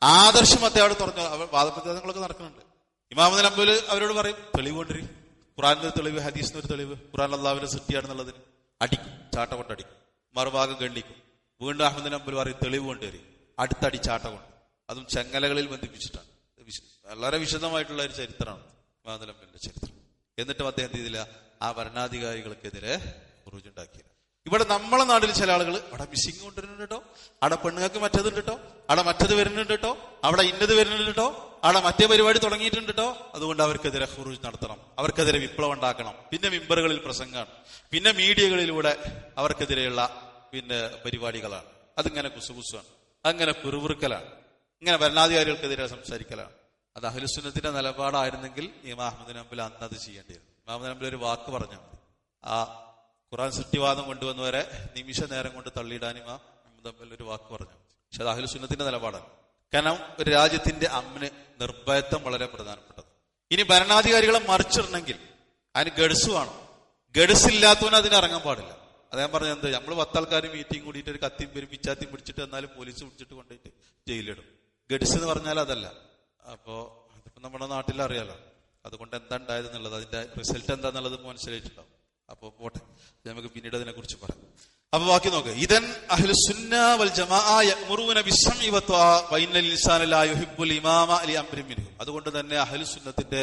ആദർശം അദ്ദേഹം തുറന്നു. വാദപ്രതിവാദങ്ങളൊക്കെ നടക്കുന്നുണ്ട്. ഇമാം അഹ്മദ് ബിൻ ഹംബൽ അവരോട് പറയും, തെളിവ് കൊണ്ടിരി, ഖുർആനിന്റെ തെളിവ്, ഹദീസിന് ഒരു തെളിവ്, ഖുർആൻ അല്ലാഹുവിന്റെ സൃഷ്ടിയാണെന്നുള്ളതിന് അടിക്കും, ചാട്ട കൊണ്ടടിക്കും, മറുഭാഗം ഗണ്ണിക്കും. വീണ്ടും അഹ്മദ് ബിൻ ഹംബൽ പറയും, തെളിവ് കൊണ്ടുവരും, അടുത്തടി ചാട്ട കൊണ്ട്, അതും ചെങ്ങലകളിൽ ബന്ധിപ്പിച്ചിട്ടാണ്. വളരെ വിശദമായിട്ടുള്ള ഒരു ചരിത്രമാണ് ഇമാം അഹ്മദ് ബിൻ ഹംബലിന്റെ ചരിത്രം. എന്നിട്ടും അദ്ദേഹം ചെയ്തില്ല, ആ ഭരണാധികാരികൾക്കെതിരെ ഖുറൂജുണ്ടാക്കിയില്ല. ഇവിടെ നമ്മളെ നാട്ടിൽ ചില ആളുകൾ അവിടെ മിസ്സിങ് കൊണ്ടുവരുന്നുണ്ട് കേട്ടോ, അവിടെ പെണ്ണുങ്ങൾക്ക് മറ്റേതുണ്ട് കേട്ടോ, അവിടെ മറ്റത് വരുന്നുണ്ട് കേട്ടോ, അവിടെ ഇന്നത് വരുന്നുണ്ട് കേട്ടോ, അവിടെ മറ്റേ പരിപാടി തുടങ്ങിയിട്ടുണ്ട് കേട്ടോ, അതുകൊണ്ട് അവർക്കെതിരെ ഖുറൂജ് നടത്തണം, അവർക്കെതിരെ വിപ്ലവം ഉണ്ടാക്കണം. പിന്നെ മിമ്പറുകളിൽ പ്രസംഗമാണ്, പിന്നെ മീഡിയകളിലൂടെ അവർക്കെതിരെയുള്ള പരിപാടികളാണ്. അതിങ്ങനെ കുസുകുസാണ്, അങ്ങനെ പിറുവിറുക്കലാണ്, ഇങ്ങനെ ഭരണാധികാരികൾക്കെതിരെ സംസാരിക്കലാണ്. അത് അഹ്ലുസുന്നത്തിന്റെ നിലപാടായിരുന്നെങ്കിൽ ഇമാം അഹ്മദ് ബിൻ ഹംബൽ അന്ന് അത് ചെയ്യേണ്ടിയിരുന്നു. ഇമാം അഹ്മദ് ബിൻ ഹംബൽ ഒരു വാക്ക് പറഞ്ഞാൽ മതി, ആ ഖുർആൻ സൃഷ്ടിവാദം കൊണ്ടുവന്നവരെ നിമിഷ നേരം കൊണ്ട് തള്ളിയിടാൻ ഇമാം അഹ്മദ് ബിൻ ഹംബൽ ഒരു വാക്ക് പറഞ്ഞു. പക്ഷെ അത് അഹ്ലുസുന്നത്തിന്റെ നിലപാടാണ്. കാരണം ഒരു രാജ്യത്തിന്റെ അമ്മിന് നിർഭയത്വം വളരെ പ്രധാനപ്പെട്ടത്. ഇനി ഭരണാധികാരികളെ മറിച്ചിടണമെങ്കിൽ അതിന് ഗഡ്സ് വേണം. ഗഡ്സ് ഇല്ലാത്തവന് അതിന് ഇറങ്ങാൻ പാടില്ല. അദ്ദേഹം പറഞ്ഞത് എന്ത്, നമ്മൾ 10 ആൾക്കാർ മീറ്റിംഗ് കൂടിയിട്ട് ഒരു കത്തിയും പിച്ചാത്തിയും പിടിച്ചിട്ട് എന്നാലും പോലീസ് പിടിച്ചിട്ട് കൊണ്ടുപോയിട്ട് ജയിലിടും. ഗഡ്സ് എന്ന് പറഞ്ഞാൽ അതല്ല. അപ്പോ അതിപ്പോ നമ്മുടെ നാട്ടിൽ അറിയാലോ, അതുകൊണ്ട് എന്താ ഉണ്ടായത് എന്നുള്ളത്, അതിന്റെ റിസൾട്ട് എന്താന്നുള്ളത് മനസ്സിലായിട്ടുണ്ടാവും. അപ്പൊ പോട്ടെ, നമുക്ക് പിന്നീട് അതിനെ കുറിച്ച് പറയാം. അപ്പൊ ബാക്കി നോക്ക്. ഇദൻ അഹ്ലുസുന്ന വൽ ജമാഅ യഅ്മുറൂന ബിസ്സംഇ വത്വാഅ വഇന്നൽ ഇൻസാന ലാ യുഹിബ്ബുൽ ഇമാമ ലിഅംരിൻ മിൻഹു. അതുകൊണ്ട് തന്നെ അഹ്ലുസുന്നത്തിന്റെ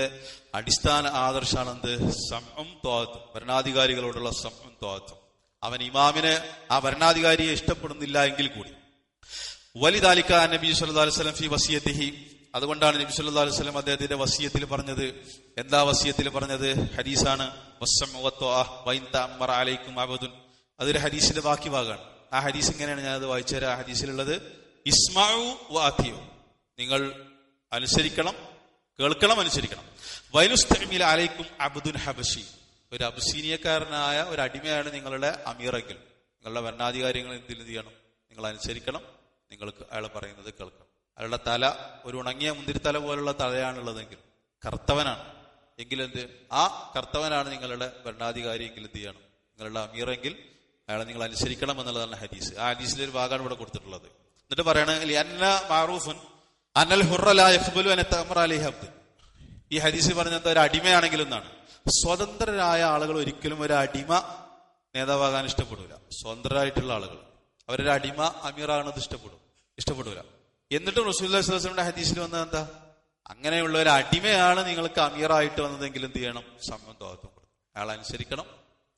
അടിസ്ഥാന ആദർശമാണ് എന്ത്? സംഉം ത്വാഅത്തും, ഭരണാധികാരികളോടുള്ള സംഉം ത്വാഅത്തും. അവൻ ഇമാമിനെ, ആ ഭരണാധികാരിയെ ഇഷ്ടപ്പെടുന്നില്ല എങ്കിൽ കൂടി. വലിദാലിക നബി സല്ലല്ലാഹു അലൈഹി വസല്ലം ഫി വസിയതിഹി, അതുകൊണ്ടാണ് നബി സല്ലല്ലാഹു അലൈഹി വസല്ലം അദ്ദേഹത്തിന്റെ വസിയത്തിൽ പറഞ്ഞത്. എന്താ വസിയത്തിൽ പറഞ്ഞത്? ഹദീസാണ്. വസ്സംഉ വത്വാഅ വഇൻ തഅമ്മറ അലൈക്കും അബ്ദുൻ. അതൊരു ഹദീസിന്റെ ബാക്കി ഭാഗമാണ്. ആ ഹദീസ് ഇങ്ങനെയാണ്, ഞാനത് വായിച്ചുതരാം. ആ ഹദീസിലുള്ളത് ഇസ്മഉ വഅതിഉ, നിങ്ങൾ അനുസരിക്കണം, കേൾക്കണം, അനുസരിക്കണം. വൈനുസ്തഅമില അലൈക്കും അബ്ദുൻ ഹബശി, ഒരു അബ്സീനിയക്കാരനായ ഒരു അടിമയാണ് നിങ്ങളുടെ അമീറെങ്കിൽ, നിങ്ങളുടെ ഭരണാധികാരികൾ എന്ത് ചെയ്യണം? നിങ്ങൾ അനുസരിക്കണം, നിങ്ങൾക്ക് അയാൾ പറയുന്നത് കേൾക്കണം. അയാളുടെ തല ഒരു ഉണങ്ങിയ മുന്തിരിത്തല പോലുള്ള തലയാണുള്ളതെങ്കിൽ, കർത്തവനാണ് എങ്കിലെന്ത്, ആ കർത്തവനാണ് നിങ്ങളുടെ ഭരണാധികാരി എങ്കിൽ എന്ത് ചെയ്യണം? നിങ്ങളുടെ അമീറെങ്കിൽ അയാളെ നിങ്ങൾ അനുസരിക്കണം എന്നുള്ളതാണ് ഹദീസ്. ആ ഹദീസിലെ ഒരു ഭാഗമാണ് ഇവിടെ കൊടുത്തിട്ടുള്ളത്. എന്നിട്ട് പറയണ മാറൂഫുൻ അനൽ ഹുറ ലാ യഖ്ബലു അൻ തഅമറ അലൈഹി അബ്ദ്. ഈ ഹദീസ് പറഞ്ഞത് ഒരു അടിമയാണെങ്കിലും എന്നാണ്. സ്വതന്ത്രരായ ആളുകൾ ഒരിക്കലും ഒരു അടിമ നേതാവാകാൻ ഇഷ്ടപ്പെടൂല. സ്വതന്ത്രരായിട്ടുള്ള ആളുകൾ അവരൊരു അടിമ അമീറാകുന്നത് ഇഷ്ടപ്പെടൂല. എന്നിട്ടും റസൂലുള്ളാഹി സ്വല്ലല്ലാഹു അലൈഹി വസല്ലം ഹദീസിൽ വന്നത് എന്താ? അങ്ങനെയുള്ള ഒരു അടിമയാണ് നിങ്ങൾക്ക് അമീറായിട്ട് വന്നതെങ്കിൽ എന്ത് ചെയ്യണം? സംഉം ത്വാഅത്തും, അയാൾ അനുസരിക്കണം,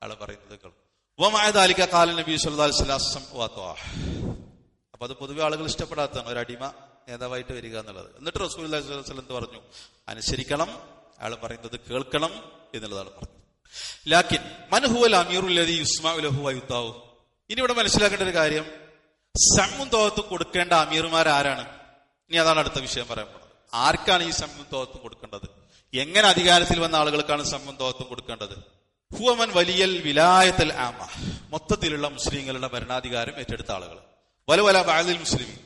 അയാൾ പറയുന്നത് കേൾക്കണം. വമഅദാലിക ഖാല നബി സല്ലല്ലാഹു അലൈഹി വസല്ലം സംഉ വത്വാഅ. അപ്പൊ അത് പൊതുവെ ആളുകൾ ഇഷ്ടപ്പെടാത്തതാണ്, ഒരു അടിമ നേതാവായിട്ട് വരിക എന്നുള്ളത്. എന്നിട്ട് റസൂലുള്ളാഹി സ്വല്ലല്ലാഹു അലൈഹി വസല്ലം എന്ത് പറഞ്ഞു? അനുസരിക്കണം, അയാൾ പറയുന്നത് കേൾക്കണം എന്നുള്ളതാണ് പറഞ്ഞത്. ലാക്കിൻ മൻ ഹുവൽ അമീറുൽ ലദീ യുസ്മഉ ലഹു വയുതാഉ. ഇനി ഇവിടെ മനസ്സിലാക്കേണ്ട ഒരു കാര്യം, സംഉം ത്വാഅത്തും കൊടുക്കേണ്ട അമീർമാർ ആരാണ്? ഇനി അതാണ് അടുത്ത വിഷയം പറയാൻ പോകുന്നത്. ആർക്കാണ് ഈ സംഉം ത്വാഅത്തും കൊടുക്കേണ്ടത്? എങ്ങനെ അധികാരത്തിൽ വന്ന ആളുകൾക്കാണ് സംഉം ത്വാഅത്തും കൊടുക്കേണ്ടത്? ഹുവമൻ വലിയൽ വിലായത്തൽ ആമ, മൊത്തത്തിലുള്ള മുസ്ലിങ്ങളുടെ ഭരണാധികാരം ഏറ്റെടുത്ത ആളുകൾ. വലവല ബഅദിൽ മുസ്ലിമീൻ,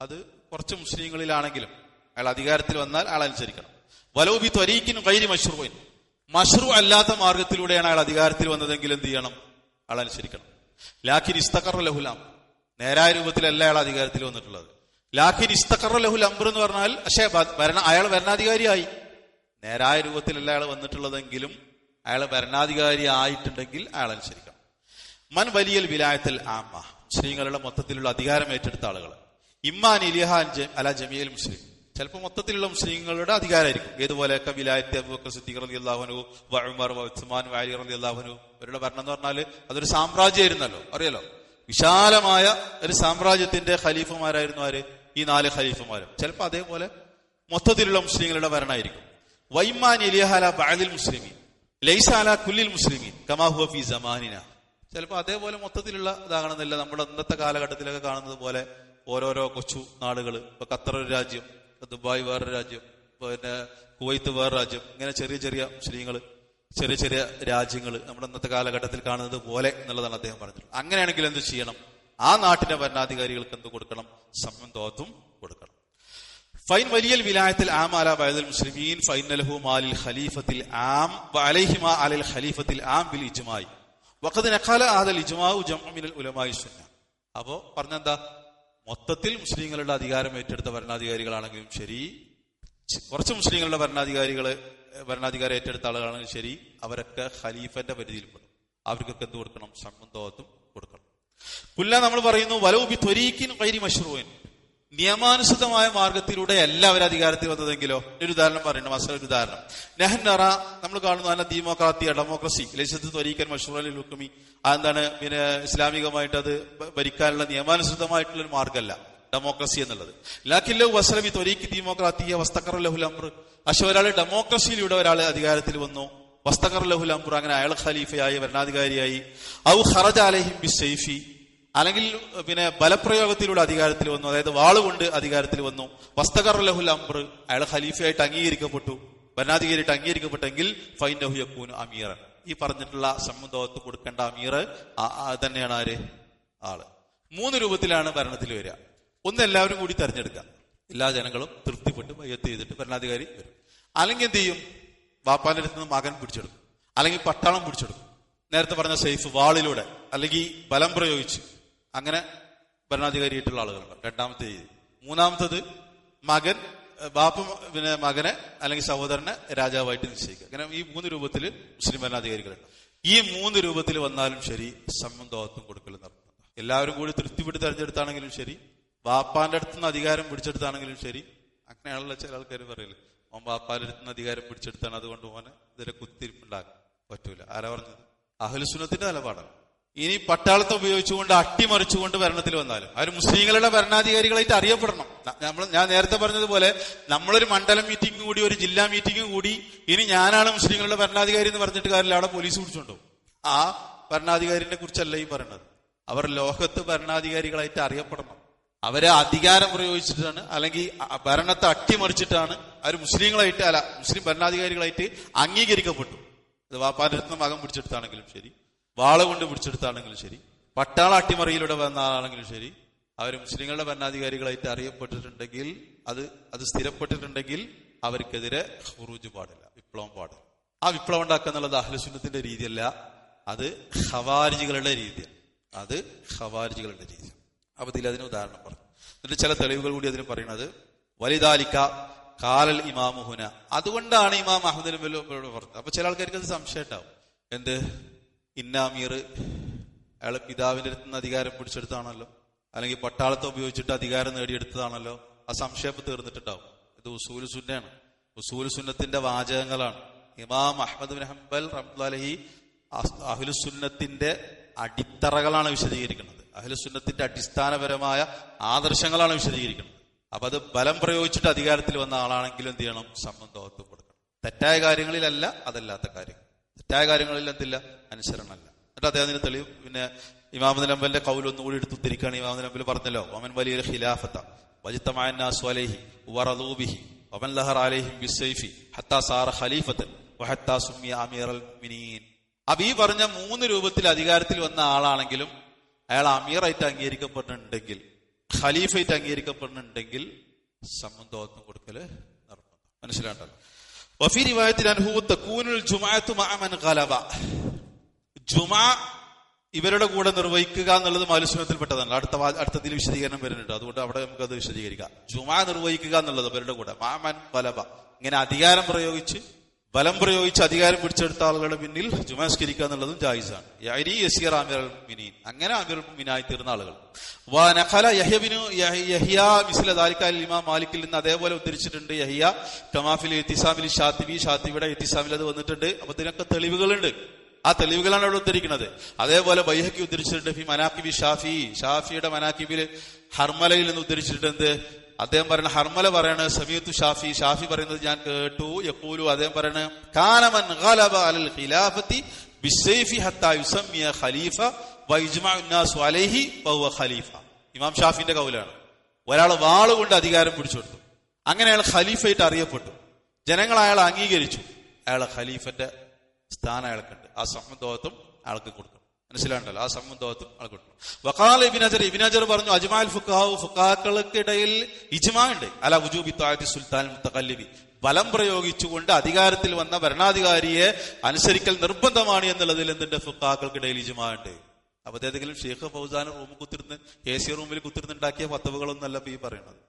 അത് കുറച്ച് മുസ്ലിങ്ങളിലാണെങ്കിലും അയാൾ അധികാരത്തിൽ വന്നാൽ അയാൾ അനുസരിക്കണം. വലൗബി ത്വരീഖിൻ ഗൈരി മശ്റൂഇൻ, മശ്റൂ അല്ലാത്ത മാർഗത്തിലൂടെയാണ് അയാൾ അധികാരത്തിൽ വന്നതെങ്കിൽ എന്ത് ചെയ്യണം? അയാൾ അനുസരിക്കണം. ലാക്കിൻ ഇസ്തഖറ ലഹുൽ അംർ, നേരായ രൂപത്തിലല്ല അയാൾ അധികാരത്തിൽ വന്നിട്ടുള്ളത്. ലാക്കിൻ ഇസ്തഖറ ലഹുൽ അംർ എന്ന് പറഞ്ഞാൽ അയാൾ ഭരണാധികാരിയായി, നേരായ രൂപത്തിലല്ല അയാൾ വന്നിട്ടുള്ളതെങ്കിലും അയാൾ ഭരണാധികാരി ആയിട്ടുണ്ടെങ്കിൽ അയാൾ അനുസരിക്കണം. മൻ വലിയൽ വിലായത്തൽ ആമ, മുസ്ലിങ്ങളുടെ മൊത്തത്തിലുള്ള അധികാരം ഏറ്റെടുത്ത ആളുകൾ. ഇമ്മാൻ ഇലിഹ അല ജമീൽ മുസ്ലിം, ചിലപ്പോൾ മൊത്തത്തിലുള്ള മുസ്ലിങ്ങളുടെ അധികാരമായിരിക്കും. ഏതുപോലെയൊക്കെ വിലായത്ത് അബൂബക്കർ സിദ്ദീഖ് റളിയല്ലാഹു അൻഹു, ഉമർ, ഉസ്മാൻ, അലി റളിയല്ലാഹു അൻഹു, അവരുടെ ഭരണം എന്ന് പറഞ്ഞാൽ അതൊരു സാമ്രാജ്യമായിരുന്നല്ലോ, അറിയാലോ. വിശാലമായ ഒരു സാമ്രാജ്യത്തിന്റെ ഖലീഫമാരായിരുന്നു ആര്? ഈ 4 ഖലീഫമാരും. ചിലപ്പോൾ അതേപോലെ മൊത്തത്തിലുള്ള മുസ്ലിങ്ങളുടെ ഭരണമായിരിക്കും. വൈമാൻ ഇലിഹ അല ബഅദിൽ മുസ്ലിമീൻ ലൈസ അല കുല്ലിൽ മുസ്ലിമീൻ കമാ ഹുവ ഫീ സമാനിന. ചിലപ്പോൾ അതേപോലെ മൊത്തത്തിലുള്ള ഇതാകണമെന്നില്ല. നമ്മുടെ ഇന്നത്തെ കാലഘട്ടത്തിലൊക്കെ കാണുന്നത് പോലെ ഓരോരോ കൊച്ചു നാടുകൾ, ഇപ്പൊ ഖത്തർ ഒരു രാജ്യം, ദുബായ് വേറൊരു രാജ്യം, പിന്നെ കുവൈത്ത് വേറെ രാജ്യം, ഇങ്ങനെ ചെറിയ ചെറിയ മുസ്ലിങ്ങൾ, ചെറിയ ചെറിയ രാജ്യങ്ങൾ നമ്മുടെ ഇന്നത്തെ കാലഘട്ടത്തിൽ കാണുന്നത് പോലെ എന്നുള്ളതാണ് അദ്ദേഹം പറഞ്ഞത്. അങ്ങനെയാണെങ്കിൽ എന്ത് ചെയ്യണം? ആ നാട്ടിലെ ഭരണാധികാരികൾക്ക് എന്ത് കൊടുക്കണം? സംഉം ത്വാഅത്തും കൊടുക്കണം. ഫൈൻ വലിയൽ വിലായത്തിൽ ആം അല ബഅദിൽ മുസ്ലിമീൻ ഫൈനലഹു മാലിൽ ഖലീഫത്തിൽ ആം വഅലൈഹിമാ അലൽ ഖലീഫത്തിൽ ആം ബിൽ ഇജ്മാഇ വഖദ് നഖല ഹദൽ ഇജ്മാഉ ജംഉ മിനൽ ഉലമാഇ സുന്ന. അപ്പോ പറഞ്ഞെന്താ? മൊത്തത്തിൽ മുസ്ലിങ്ങളുടെ അധികാരം ഏറ്റെടുത്ത ഭരണാധികാരികളാണെങ്കിലും ശരി, കുറച്ച് മുസ്ലിങ്ങളുടെ ഭരണാധികാരം ഏറ്റെടുത്ത ആളുകളാണെങ്കിലും ശരി, അവരൊക്കെ ഖലീഫന്റെ പരിധിയിൽപ്പെടും. അവർക്കൊക്കെ എന്ത് കൊടുക്കണം? സംഉം ത്വാഅത്തും കൊടുക്കണം. നമ്മൾ പറയുന്നു വലൗ ബി ത്വരീഖിൻ ഗൈരി മശ്റൂഇൻ, നിയമാനുസൃതമായ മാർഗത്തിലൂടെ എല്ലാവരും അധികാരത്തിൽ വന്നതെങ്കിലോ. ഒരു ഉദാഹരണം പറയുന്നത്, ഒരു ഉദാഹരണം നെഹ്നറ നമ്മൾ കാണുന്നു. അല്ല ഡെമോക്രസി ലൈസത്ത് ത്വരീഖൻ മശ്റൂഅൻ ഹുക്മി, അതെന്താണ്? പിന്നെ ഇസ്ലാമികമായിട്ട് അത് ഭരിക്കാനുള്ള നിയമാനുസൃതമായിട്ടുള്ള ഒരു മാർഗമല്ല ഡെമോക്രസി എന്നുള്ളത്. ലാക്കില്ല വസ്ലബി ത്വരീഖി ഡെമോക്രാത്തിയ വസ്തഖറ ലഹുൽ അംർ, ഒരാൾ ഡെമോക്രസിയിലൂടെ ഒരാൾ അധികാരത്തിൽ വന്നു, വസ്തഖറ ലഹുൽ അംർ, അങ്ങനെ അയാൾ ഖലീഫയായി, ഭരണാധികാരിയായി. ഔ ഖറജ അലൈഹിം ബിസ്സൈഫി, അല്ലെങ്കിൽ പിന്നെ ബലപ്രയോഗത്തിലൂടെ അധികാരത്തിൽ വന്നു, അതായത് വാളുകൊണ്ട് അധികാരത്തിൽ വന്നു. വസ്തഖറ ലഹുൽ അംർ, അയാൾ ഖലീഫയായിട്ട് അംഗീകരിക്കപ്പെട്ടു, ഭരണാധികാരിയായിട്ട് അംഗീകരിക്കപ്പെട്ടെങ്കിൽ ഫൈനഹു യകൂനു അമീറൻ. ഈ പറഞ്ഞിട്ടുള്ള സംഉം ത്വാഅത്തും കൊടുക്കേണ്ട അമീർ തന്നെയാണ് ആര്? ആള്. 3 രൂപത്തിലാണ് ഭരണത്തിൽ വരിക. ഒന്ന്, എല്ലാവരും കൂടി തെരഞ്ഞെടുക്കുക, എല്ലാ ജനങ്ങളും തൃപ്തിപ്പെട്ട് ബൈഅത്ത് ചെയ്തിട്ട് ഭരണാധികാരി വരും. അല്ലെങ്കിൽ എന്ത് ചെയ്യും? വാപ്പാന്റെ അടുത്ത് നിന്ന് മകൻ പിടിച്ചെടുക്കും, അല്ലെങ്കിൽ പട്ടാളം പിടിച്ചെടുക്കും. നേരത്തെ പറഞ്ഞ സൈഫ് വാളിലൂടെ അല്ലെങ്കിൽ ബലം പ്രയോഗിച്ച് അങ്ങനെ ഭരണാധികാരിയായിട്ടുള്ള ആളുകളുണ്ട്. 2ാമത്തെ രീതി. 3ാമത്തത് മകൻ ബാപ്പ പിന്നെ മകനെ അല്ലെങ്കിൽ സഹോദരനെ രാജാവായിട്ട് നിശ്ചയിക്കുക. അങ്ങനെ ഈ 3 രൂപത്തിൽ മുസ്ലിം ഭരണാധികാരികളുണ്ട്. ഈ 3 രൂപത്തിൽ വന്നാലും ശരി സംബന്ധത്വം കൊടുക്കൽ നടത്തുന്നത്. എല്ലാവരും കൂടി തൃപ്തിപ്പെട്ട് തെരഞ്ഞെടുത്താണെങ്കിലും ശരി, ബാപ്പാന്റെ അടുത്തുനിന്ന് അധികാരം പിടിച്ചെടുത്താണെങ്കിലും ശരി. അങ്ങനെയാണല്ലോ ചില ആൾക്കാർ പറയല്, ഓൻ ബാപ്പാന്റെ അടുത്തുനിന്ന് അധികാരം പിടിച്ചെടുത്താണ്, അതുകൊണ്ട് ഓനെ ഇതിലെ കുത്തിരിപ്പുണ്ടാക്കാൻ പറ്റൂല. ആരാ പറഞ്ഞത്? അഹ്ലുസുന്നത്തിന്റെ നിലപാടാണ്. ഇനി പട്ടാളത്തെ ഉപയോഗിച്ചുകൊണ്ട് അട്ടിമറിച്ചുകൊണ്ട് ഭരണത്തിൽ വന്നാലും അവർ മുസ്ലിങ്ങളുടെ ഭരണാധികാരികളായിട്ട് അറിയപ്പെടണം. ഞാൻ നേരത്തെ പറഞ്ഞതുപോലെ നമ്മളൊരു മണ്ഡലം മീറ്റിംഗ് കൂടി, ഒരു ജില്ലാ മീറ്റിംഗ് കൂടി, ഇനി ഞാനാണ് മുസ്ലിങ്ങളുടെ ഭരണാധികാരി എന്ന് പറഞ്ഞിട്ട് കാര്യമില്ല, അവിടെ പോലീസ് പിടിച്ചുകൊണ്ടുപോകും. ആ ഭരണാധികാരിനെ കുറിച്ചല്ല ഈ പറയുന്നത്. അവർ ലോകത്ത് ഭരണാധികാരികളായിട്ട് അറിയപ്പെടണം. അവരെ അധികാരം പ്രയോഗിച്ചിട്ടാണ് അല്ലെങ്കിൽ ഭരണത്തെ അട്ടിമറിച്ചിട്ടാണ് അവർ മുസ്ലിങ്ങളായിട്ട് അല്ല മുസ്ലിം ഭരണാധികാരികളായിട്ട് അംഗീകരിക്കപ്പെട്ടു. അത് വാപ്പാന്റെ അടുത്ത് മകൻ പിടിച്ചെടുത്താണെങ്കിലും ശരി, വാള കൊണ്ട് പിടിച്ചെടുത്താണെങ്കിലും ശരി, പട്ടാള അട്ടിമറിയിലൂടെ വന്ന ആളാണെങ്കിലും ശരി, അവർ മുസ്ലിങ്ങളുടെ ഭരണാധികാരികളായിട്ട് അറിയപ്പെട്ടിട്ടുണ്ടെങ്കിൽ, അത് സ്ഥിരപ്പെട്ടിട്ടുണ്ടെങ്കിൽ അവർക്കെതിരെ ഖുറൂജ് പാടില്ല, വിപ്ലവം പാടില്ല. ആ വിപ്ലവം ഉണ്ടാക്കുക എന്നുള്ളത് അഹ്ലുസുന്നത്തിന്റെ രീതിയല്ല, അത് ഖവാരിജികളുടെ രീതിയാണ്. അപ്പൊ അതിന് ഉദാഹരണം പറഞ്ഞു. എന്നിട്ട് ചില തെളിവുകൾ കൂടി അതിന് പറയുന്നത് വലിദാലിക കാലൽ ഇമാമുഹുന, അതുകൊണ്ടാണ് ഇമാം അഹ്മദ് പറഞ്ഞത്. അപ്പൊ ചില ആൾക്കാർക്ക് അത് സംശയം ഉണ്ടാവും. എന്ത്, ഇന്നാമീർ അയാളെ പിതാവിന്റെ അടുത്ത് നിന്ന് അധികാരം പിടിച്ചെടുത്താണല്ലോ, അല്ലെങ്കിൽ പട്ടാളത്തെ ഉപയോഗിച്ചിട്ട് അധികാരം നേടിയെടുത്തതാണല്ലോ. ആ സംശയം തീർന്നിട്ടുണ്ടാവും. ഇത് ഉസൂൽ സുന്നയാണ്, ഉസൂൽ സുന്നത്തിന്റെ വാചകങ്ങളാണ്. ഇമാം അഹ്മദ് ബിൻ ഹംബൽ റഹ്മത്തുള്ളാഹി അഹ്ലുസുന്നത്തിന്റെ അടിത്തറകളാണ് വിശദീകരിക്കുന്നത്. അഹ്ലുസുന്നത്തിന്റെ അടിസ്ഥാനപരമായ ആദർശങ്ങളാണ് വിശദീകരിക്കുന്നത്. അപ്പൊ അത് ബലം പ്രയോഗിച്ചിട്ട് അധികാരത്തിൽ വന്ന ആളാണെങ്കിലും എന്ത് ചെയ്യണം? സംബന്ധത്വം കൊടുക്കണം. തെറ്റായ കാര്യങ്ങളിലല്ല, അതല്ലാത്ത കാര്യങ്ങൾ. തെറ്റായ കാര്യങ്ങളിൽ എന്തില്ല? അനുസരണമല്ല. എന്നിട്ട് അദ്ദേഹത്തിന് തെളിവ് പിന്നെ ഇമാം നബിന്റെ കൗൽ ഒന്നുകൂടി എടുത്ത് ഉദ്ധരിക്കുകയാണ്. ഇമാം നബി പറഞ്ഞല്ലോ, വമൻ വലിയ ഖിലാഫത വജ്തമഅ അന്നാസു അലൈഹി വറദൂ ബിഹി വമൻ ലഹറ അലൈഹിം ബിസ്സൈഫി ഹത്താ സാറ ഖലീഫതൻ വഹത്താ സുമ്മിയ അമീറൽ മുഅ്മിനീൻ. അപ്പൊ ഈ പറഞ്ഞ 3 രൂപത്തിൽ അധികാരത്തിൽ വന്ന ആളാണെങ്കിലും അയാൾ അമീറായിട്ട് അംഗീകരിക്കപ്പെടുന്നുണ്ടെങ്കിൽ, ഖലീഫയായിട്ട് അംഗീകരിക്കപ്പെടുന്നുണ്ടെങ്കിൽ സംബന്ധത്വം കൊടുക്കല് നിർബന്ധം. മനസ്സിലാണ്ടല്ലോ. വഫീ റിവായത്തിൽ അൻഹു തകൂനുൽ ജുമുഅത്തു മഅ മൻ ഗലബ, ജുമുഅ ഇവരുടെ കൂടെ നിർവഹിക്കുക എന്നുള്ളത് അഹ്ലുസുന്നത്തിൽപ്പെട്ടതാണ്. അടുത്തതിൽ വിശദീകരണം വരുന്നുണ്ട്, അതുകൊണ്ട് അവിടെ നമുക്കത് വിശദീകരിക്കാം. ജുമുഅ നിർവഹിക്കുക എന്നുള്ളത് ഇവരുടെ കൂടെ മഅ മൻ ഗലബ, ഇങ്ങനെ അധികാരം പ്രയോഗിച്ച് ബലം പ്രയോഗിച്ച് അധികാരം പിടിച്ചെടുത്ത ആളുകളുടെ പിന്നിൽ ജുമാസ്കരിക്കുക എന്നുള്ളതും ജായിസാണ്. യസീർ അമീറുൽ മുഅ്മിനീൻ, അങ്ങനെ അമീറുൽ മുഅ്മിനായി തീർന്ന ആളുകൾ. ഇമാം മാലിക്കിൽ നിന്ന് അതേപോലെ ഉദ്ധരിച്ചിട്ടുണ്ട്. യഹ്യ കമാഫിൽ ഇത്തിസാമിൽ ഷാത്തിബി, ഷാത്തിബിയുടെ ഇത്തിസാമിൽ അത് വന്നിട്ടുണ്ട്. അപ്പൊ ഇതിനൊക്കെ തെളിവുകളുണ്ട്. ആ തെളിവുകളാണ് അവിടെ ഉദ്ധരിക്കുന്നത്. അതേപോലെ ബൈഹഖി ഉദ്ധരിച്ചിട്ടുണ്ട്. ഫി മനാക്കിബി ഷാഫി, ഷാഫിയുടെ മനാക്കിബിൽ ഹർമലയിൽ നിന്ന് ഉദ്ധരിച്ചിട്ടുണ്ട്. അദ്ദേഹം പറയുന്ന ഹർമല പറയണ സമീഅത്തു ഷാഫി, ഷാഫി പറയുന്നത് ഞാൻ കേട്ടു. യഖൂലു, അദ്ദേഹം പറയണ കാന മൻ ഗലബ അലൽ ഖിലാഫത്തി ബിസ്സൈഫി ഹത്താ യുസമ്മിയ ഖലീഫ വയജ്മഉ അന്നാസു അലൈഹി ഫഹുവ ഖലീഫ. ഇമാം ഷാഫിന്റെ കൗലാണ്. ഒരാൾ വാളുകൊണ്ട് അധികാരം പിടിച്ചെടുത്തു, അങ്ങനെ അയാൾ ഖലീഫയായിട്ട് അറിയപ്പെട്ടു, ജനങ്ങൾ അയാളെ അംഗീകരിച്ചു, അയാളെ ഖലീഫന്റെ സ്ഥാനം അയാൾക്കുണ്ട്. ആ സംബന്ധത്വം അയാൾക്ക് കൊടുക്കണം. മനസ്സിലാണ്ടല്ലോ, ആ സംബന്ധത്വം ആൾ കൊടുക്കണം. വഖാല ഇബ്നു ഹജർ പറഞ്ഞു, അജ്മഅൽ ഫുഖഹാഉ, ഫുഖഹാക്കൾക്കിടയിൽ ഇജ്മാ ഉണ്ട് അല വുജൂബി തഅതി സുൽത്താൻ മുത്തഖല്ലിബി, ബലം പ്രയോഗിച്ചുകൊണ്ട് അധികാരത്തിൽ വന്ന ഭരണാധികാരിയെ അനുസരിക്കൽ നിർബന്ധമാണ് എന്നുള്ളതിൽ എന്തുണ്ട്? ഫുഖഹാക്കൾക്കിടയിൽ ഇജ്മാ ഉണ്ട്. അപ്പൊ ഏതെങ്കിലും ഷെയ്ഖ് ഫൗസാൻ റൂമിൽ കുത്തിരുന്ന് AC റൂമിൽ കുത്തിരുന്നുണ്ടാക്കിയ ഫത്വകളൊന്നല്ല ഈ പറയുന്നത്.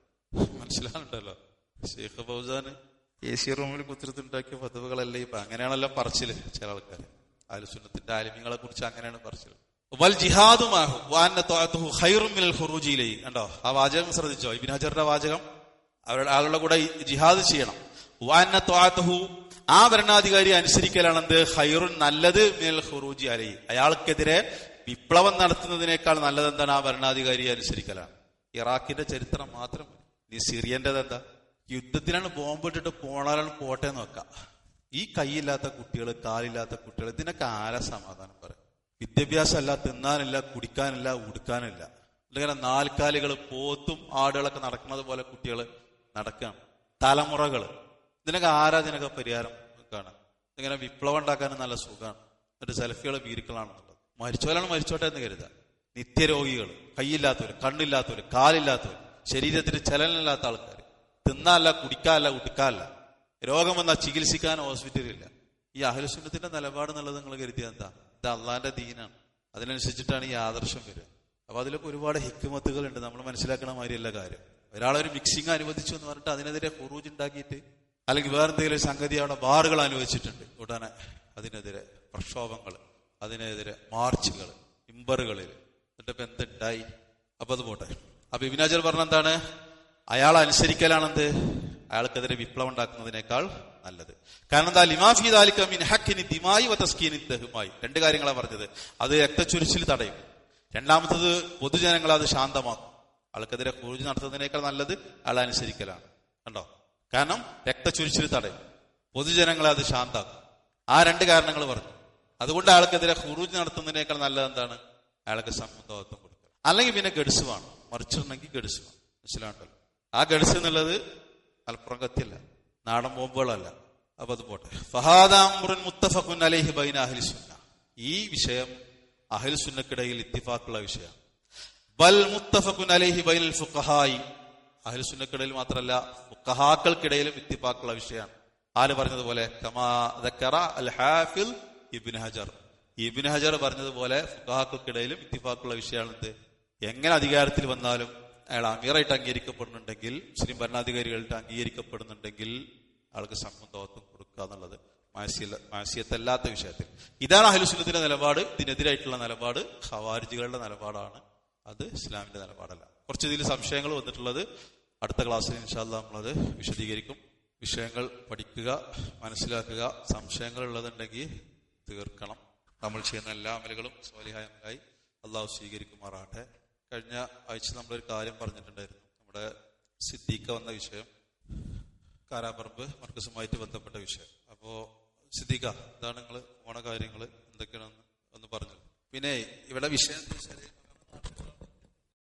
മനസ്സിലാകുന്നുണ്ടല്ലോ, ഷെയ്ഖ് ഫൗസാൻ AC റൂമിൽ കുത്തിരുന്നുണ്ടാക്കിയ ഫത്വകളല്ല ഇപ്പൊ. അങ്ങനെയാണല്ലോ പറച്ചില് ചില ആൾക്കാർ. അഹ്ലുസുന്നത്തിന്റെ ആലിമീങ്ങളെ കുറിച്ച് അങ്ങനെയാണ് പറച്ചില്. വൽ ജിഹാദു മാഹു വഅന്ന തഅതുഹു ഖൈറും മിനൽ ഖുറൂജി ഇലൈഹി. കണ്ടോ ആ വാചകം ശ്രദ്ധിച്ചോ? ഇബ്നു ഹജറിന്റെ വാചകം. ആളുകളുടെ കൂടെ ജിഹാദ് ചെയ്യണം. വഅന്ന തഅതുഹു, ആ ഭരണാധികാരി അനുസരിക്കലാണ് എന്ത്? ഖൈറുൻ, നല്ലത്, മിനൽ ഖുറൂജി അലൈഹി, അയാൾക്കെതിരെ വിപ്ലവം നടത്തുന്നതിനേക്കാൾ നല്ലത് എന്താണ്? ആ ഭരണാധികാരിയെ അനുസരിക്കലാണ്. ഇറാഖിന്റെ ചരിത്രം മാത്രം. നീ സിറിയന്റെത് എന്താ? യുദ്ധത്തിനാണ് ബോംബിട്ടിട്ട് പോണാലാണ് പോട്ടെ നോക്കാം. ഈ കൈയില്ലാത്ത കുട്ടികൾ, കാലില്ലാത്ത കുട്ടികൾ, ഇതിനൊക്കെ ആരാ സമാധാനം പറയും? വിദ്യാഭ്യാസം അല്ല, തിന്നാനില്ല, കുടിക്കാനില്ല, ഉടുക്കാനില്ല. ഇങ്ങനെ 4 കാലികൾ, പോത്തും ആടുകളൊക്കെ നടക്കുന്നത് പോലെ കുട്ടികൾ നടക്കുകയാണ്. തലമുറകൾ. ഇതിനൊക്കെ ആരാ ഇതിനൊക്കെ പരിഹാരം കാണാൻ? ഇങ്ങനെ വിപ്ലവം ഉണ്ടാക്കാനും നല്ല സുഖമാണ്. എന്നിട്ട് സെൽഫികൾ വീരിക്കളാണെന്നുള്ളത്. മരിച്ചോലാണ് മരിച്ചോട്ടെ എന്ന് കരുതാം. നിത്യരോഗികൾ, കൈയില്ലാത്തവർ, കണ്ണില്ലാത്തവർ, കാലില്ലാത്തവർ, ശരീരത്തിന് ചലനമില്ലാത്ത ആൾക്കാർ, തിന്നാല്ല, കുടിക്കാനല്ല, ഉടുക്കാനല്ല, രോഗം വന്നാൽ ചികിത്സിക്കാൻ ഹോസ്പിറ്റലില്ല. ഈ അഹ്ലുസുന്നത്തിന്റെ നിലപാട് എന്നുള്ളത് നിങ്ങൾ കരുതിയാൽ എന്താ? ഇത് അള്ളാന്റെ ദീനാണ്. അതിനനുസരിച്ചിട്ടാണ് ഈ ആദർശം വരിക. അപ്പൊ അതിലൊക്കെ ഒരുപാട് ഹിക്മത്തുകൾ ഉണ്ട്. നമ്മൾ മനസ്സിലാക്കണ മാതിരിയല്ല കാര്യം. ഒരാളൊരു മിക്സിംഗ് അനുവദിച്ചു എന്ന് പറഞ്ഞിട്ട് അതിനെതിരെ ഖുറൂജ് ഉണ്ടാക്കിയിട്ട്, അല്ലെങ്കിൽ വേറെന്തെങ്കിലും സംഗതി അവിടെ ബാറുകൾ അനുവദിച്ചിട്ടുണ്ട്, ഉടനെ അതിനെതിരെ പ്രക്ഷോഭങ്ങൾ, അതിനെതിരെ മാർച്ചുകൾ, ഇമ്പറുകളിൽ. എന്നിട്ടിപ്പോ എന്തുണ്ടായി? അപ്പൊ അത് പോട്ടെ. അപ്പൊ ഇബ്നു ഹജർ പറഞ്ഞെന്താണ്? അയാൾ അനുസരിക്കലാണെന്ത്? അയാൾക്കെതിരെ വിപ്ലവം ഉണ്ടാക്കുന്നതിനേക്കാൾ നല്ലത്. കാരണം എന്താ? ലിമാഫി ദാലിക മിൻ ഹഖ്നി ദിമായി വ തസ്കീനി ദഹ്മായി. രണ്ട് കാര്യങ്ങളാണ് പറഞ്ഞത്. അത് രക്തച്ചൊരിച്ചിൽ തടയും. രണ്ടാമത്തത് പൊതുജനങ്ങളെ അത് ശാന്തമാക്കും. ആൾക്കെതിരെ ഖുറൂജ് നടത്തുന്നതിനേക്കാൾ നല്ലത് അയാൾ അനുസരിക്കലാണ്. കണ്ടോ? കാരണം രക്തച്ചൊരിച്ചിൽ തടയും, പൊതുജനങ്ങളെ അത് ശാന്താക്കും. ആ രണ്ട് കാരണങ്ങൾ പറഞ്ഞു. അതുകൊണ്ട് അയാൾക്കെതിരെ ഖുറൂജ് നടത്തുന്നതിനേക്കാൾ നല്ലത് എന്താണ്? അയാൾക്ക് സമ്മതത്വം കൊടുക്കുക. അല്ലെങ്കിൽ പിന്നെ ഗഡ്സ് വേണം, മറിച്ചിടണമെങ്കിൽ ഗഡ്സ് വേണം. മനസ്സിലാണ്ടല്ലോ? ആ ഗഡ്സ് എന്നുള്ളത് മലപ്പുറം കത്തിയല്ല, നാടൻ ബോംബുകളല്ല. അപ്പൊ അത് പോട്ടെ. ഫഹാദാംറുൻ മുത്തഫഖുൻ അലൈഹി ബൈന അഹ്ലി സുന്ന. ഈ വിഷയം അഹ്ലു സുന്നക്കിടയിൽ ഇത്തിഫാഖുള്ള വിഷയമാണ്. ബൽ മുത്തഫഖുൻ അലൈഹി ബൈനൽ ഫുഖഹായി. അഹ്ലു സുന്നക്കിടയിൽ മാത്രമല്ല, ഫുഖഹാക്കൾക്കിടയിലും ഇത്തിഫാഖുള്ള വിഷയമാണ്. ആര് പറഞ്ഞതുപോലെ? കമാ ദക്കറ അൽ ഹാഫിൽ ഇബ്നു ഹജർ. ഇബ്നു ഹജർ പറഞ്ഞതുപോലെ ഫുഖഹാക്കൾക്കിടയിലും ഇത്തിഫാഖുള്ള വിഷയമാണെന്ത്? എങ്ങനെ അധികാരത്തിൽ വന്നാലും അയാൾ അമീറായിട്ട് അംഗീകരിക്കപ്പെടുന്നുണ്ടെങ്കിൽ, മുസ്ലിം ഭരണാധികാരികളായിട്ട് അംഗീകരിക്കപ്പെടുന്നുണ്ടെങ്കിൽ ആൾക്ക് സമ്മതത്വം കൊടുക്കുക എന്നുള്ളത് മാസിയത്തല്ലാത്ത വിഷയത്തിൽ. ഇതാണ് അഹ്ലു സുന്നത്തിന്റെ നിലപാട്. ഇതിനെതിരായിട്ടുള്ള നിലപാട് ഖവാരിജികളുടെ നിലപാടാണ്. അത് ഇസ്ലാമിന്റെ നിലപാടല്ല. കുറച്ച് ഇതിൽ സംശയങ്ങൾ വന്നിട്ടുള്ളത് അടുത്ത ക്ലാസ്സിൽ ഇൻഷാ അല്ലാഹ് നമ്മളത് വിശദീകരിക്കും. വിഷയങ്ങൾ പഠിക്കുക, മനസ്സിലാക്കുക. സംശയങ്ങൾ ഉള്ളതുണ്ടെങ്കിൽ തീർക്കണം. നമ്മൾ ചെയ്യുന്ന എല്ലാ അമലുകളും സ്വാലിഹായ അമലായി അള്ളാഹു സ്വീകരിക്കുമാറാട്ടെ. കഴിഞ്ഞ ആഴ്ച നമ്മളൊരു കാര്യം പറഞ്ഞിട്ടുണ്ടായിരുന്നു. നമ്മുടെ സിദ്ദീഖ വന്ന വിഷയം, കാരാപറമ്പ് മർക്കസുമായിട്ട് ബന്ധപ്പെട്ട വിഷയം. അപ്പോ സിദ്ദീഖ, എന്താണ് നിങ്ങൾ പോണ കാര്യങ്ങൾ എന്തൊക്കെയാണെന്ന് ഒന്ന് പറഞ്ഞു. പിന്നെ ഇവിടെ വിഷയം എന്താ വെച്ചാല്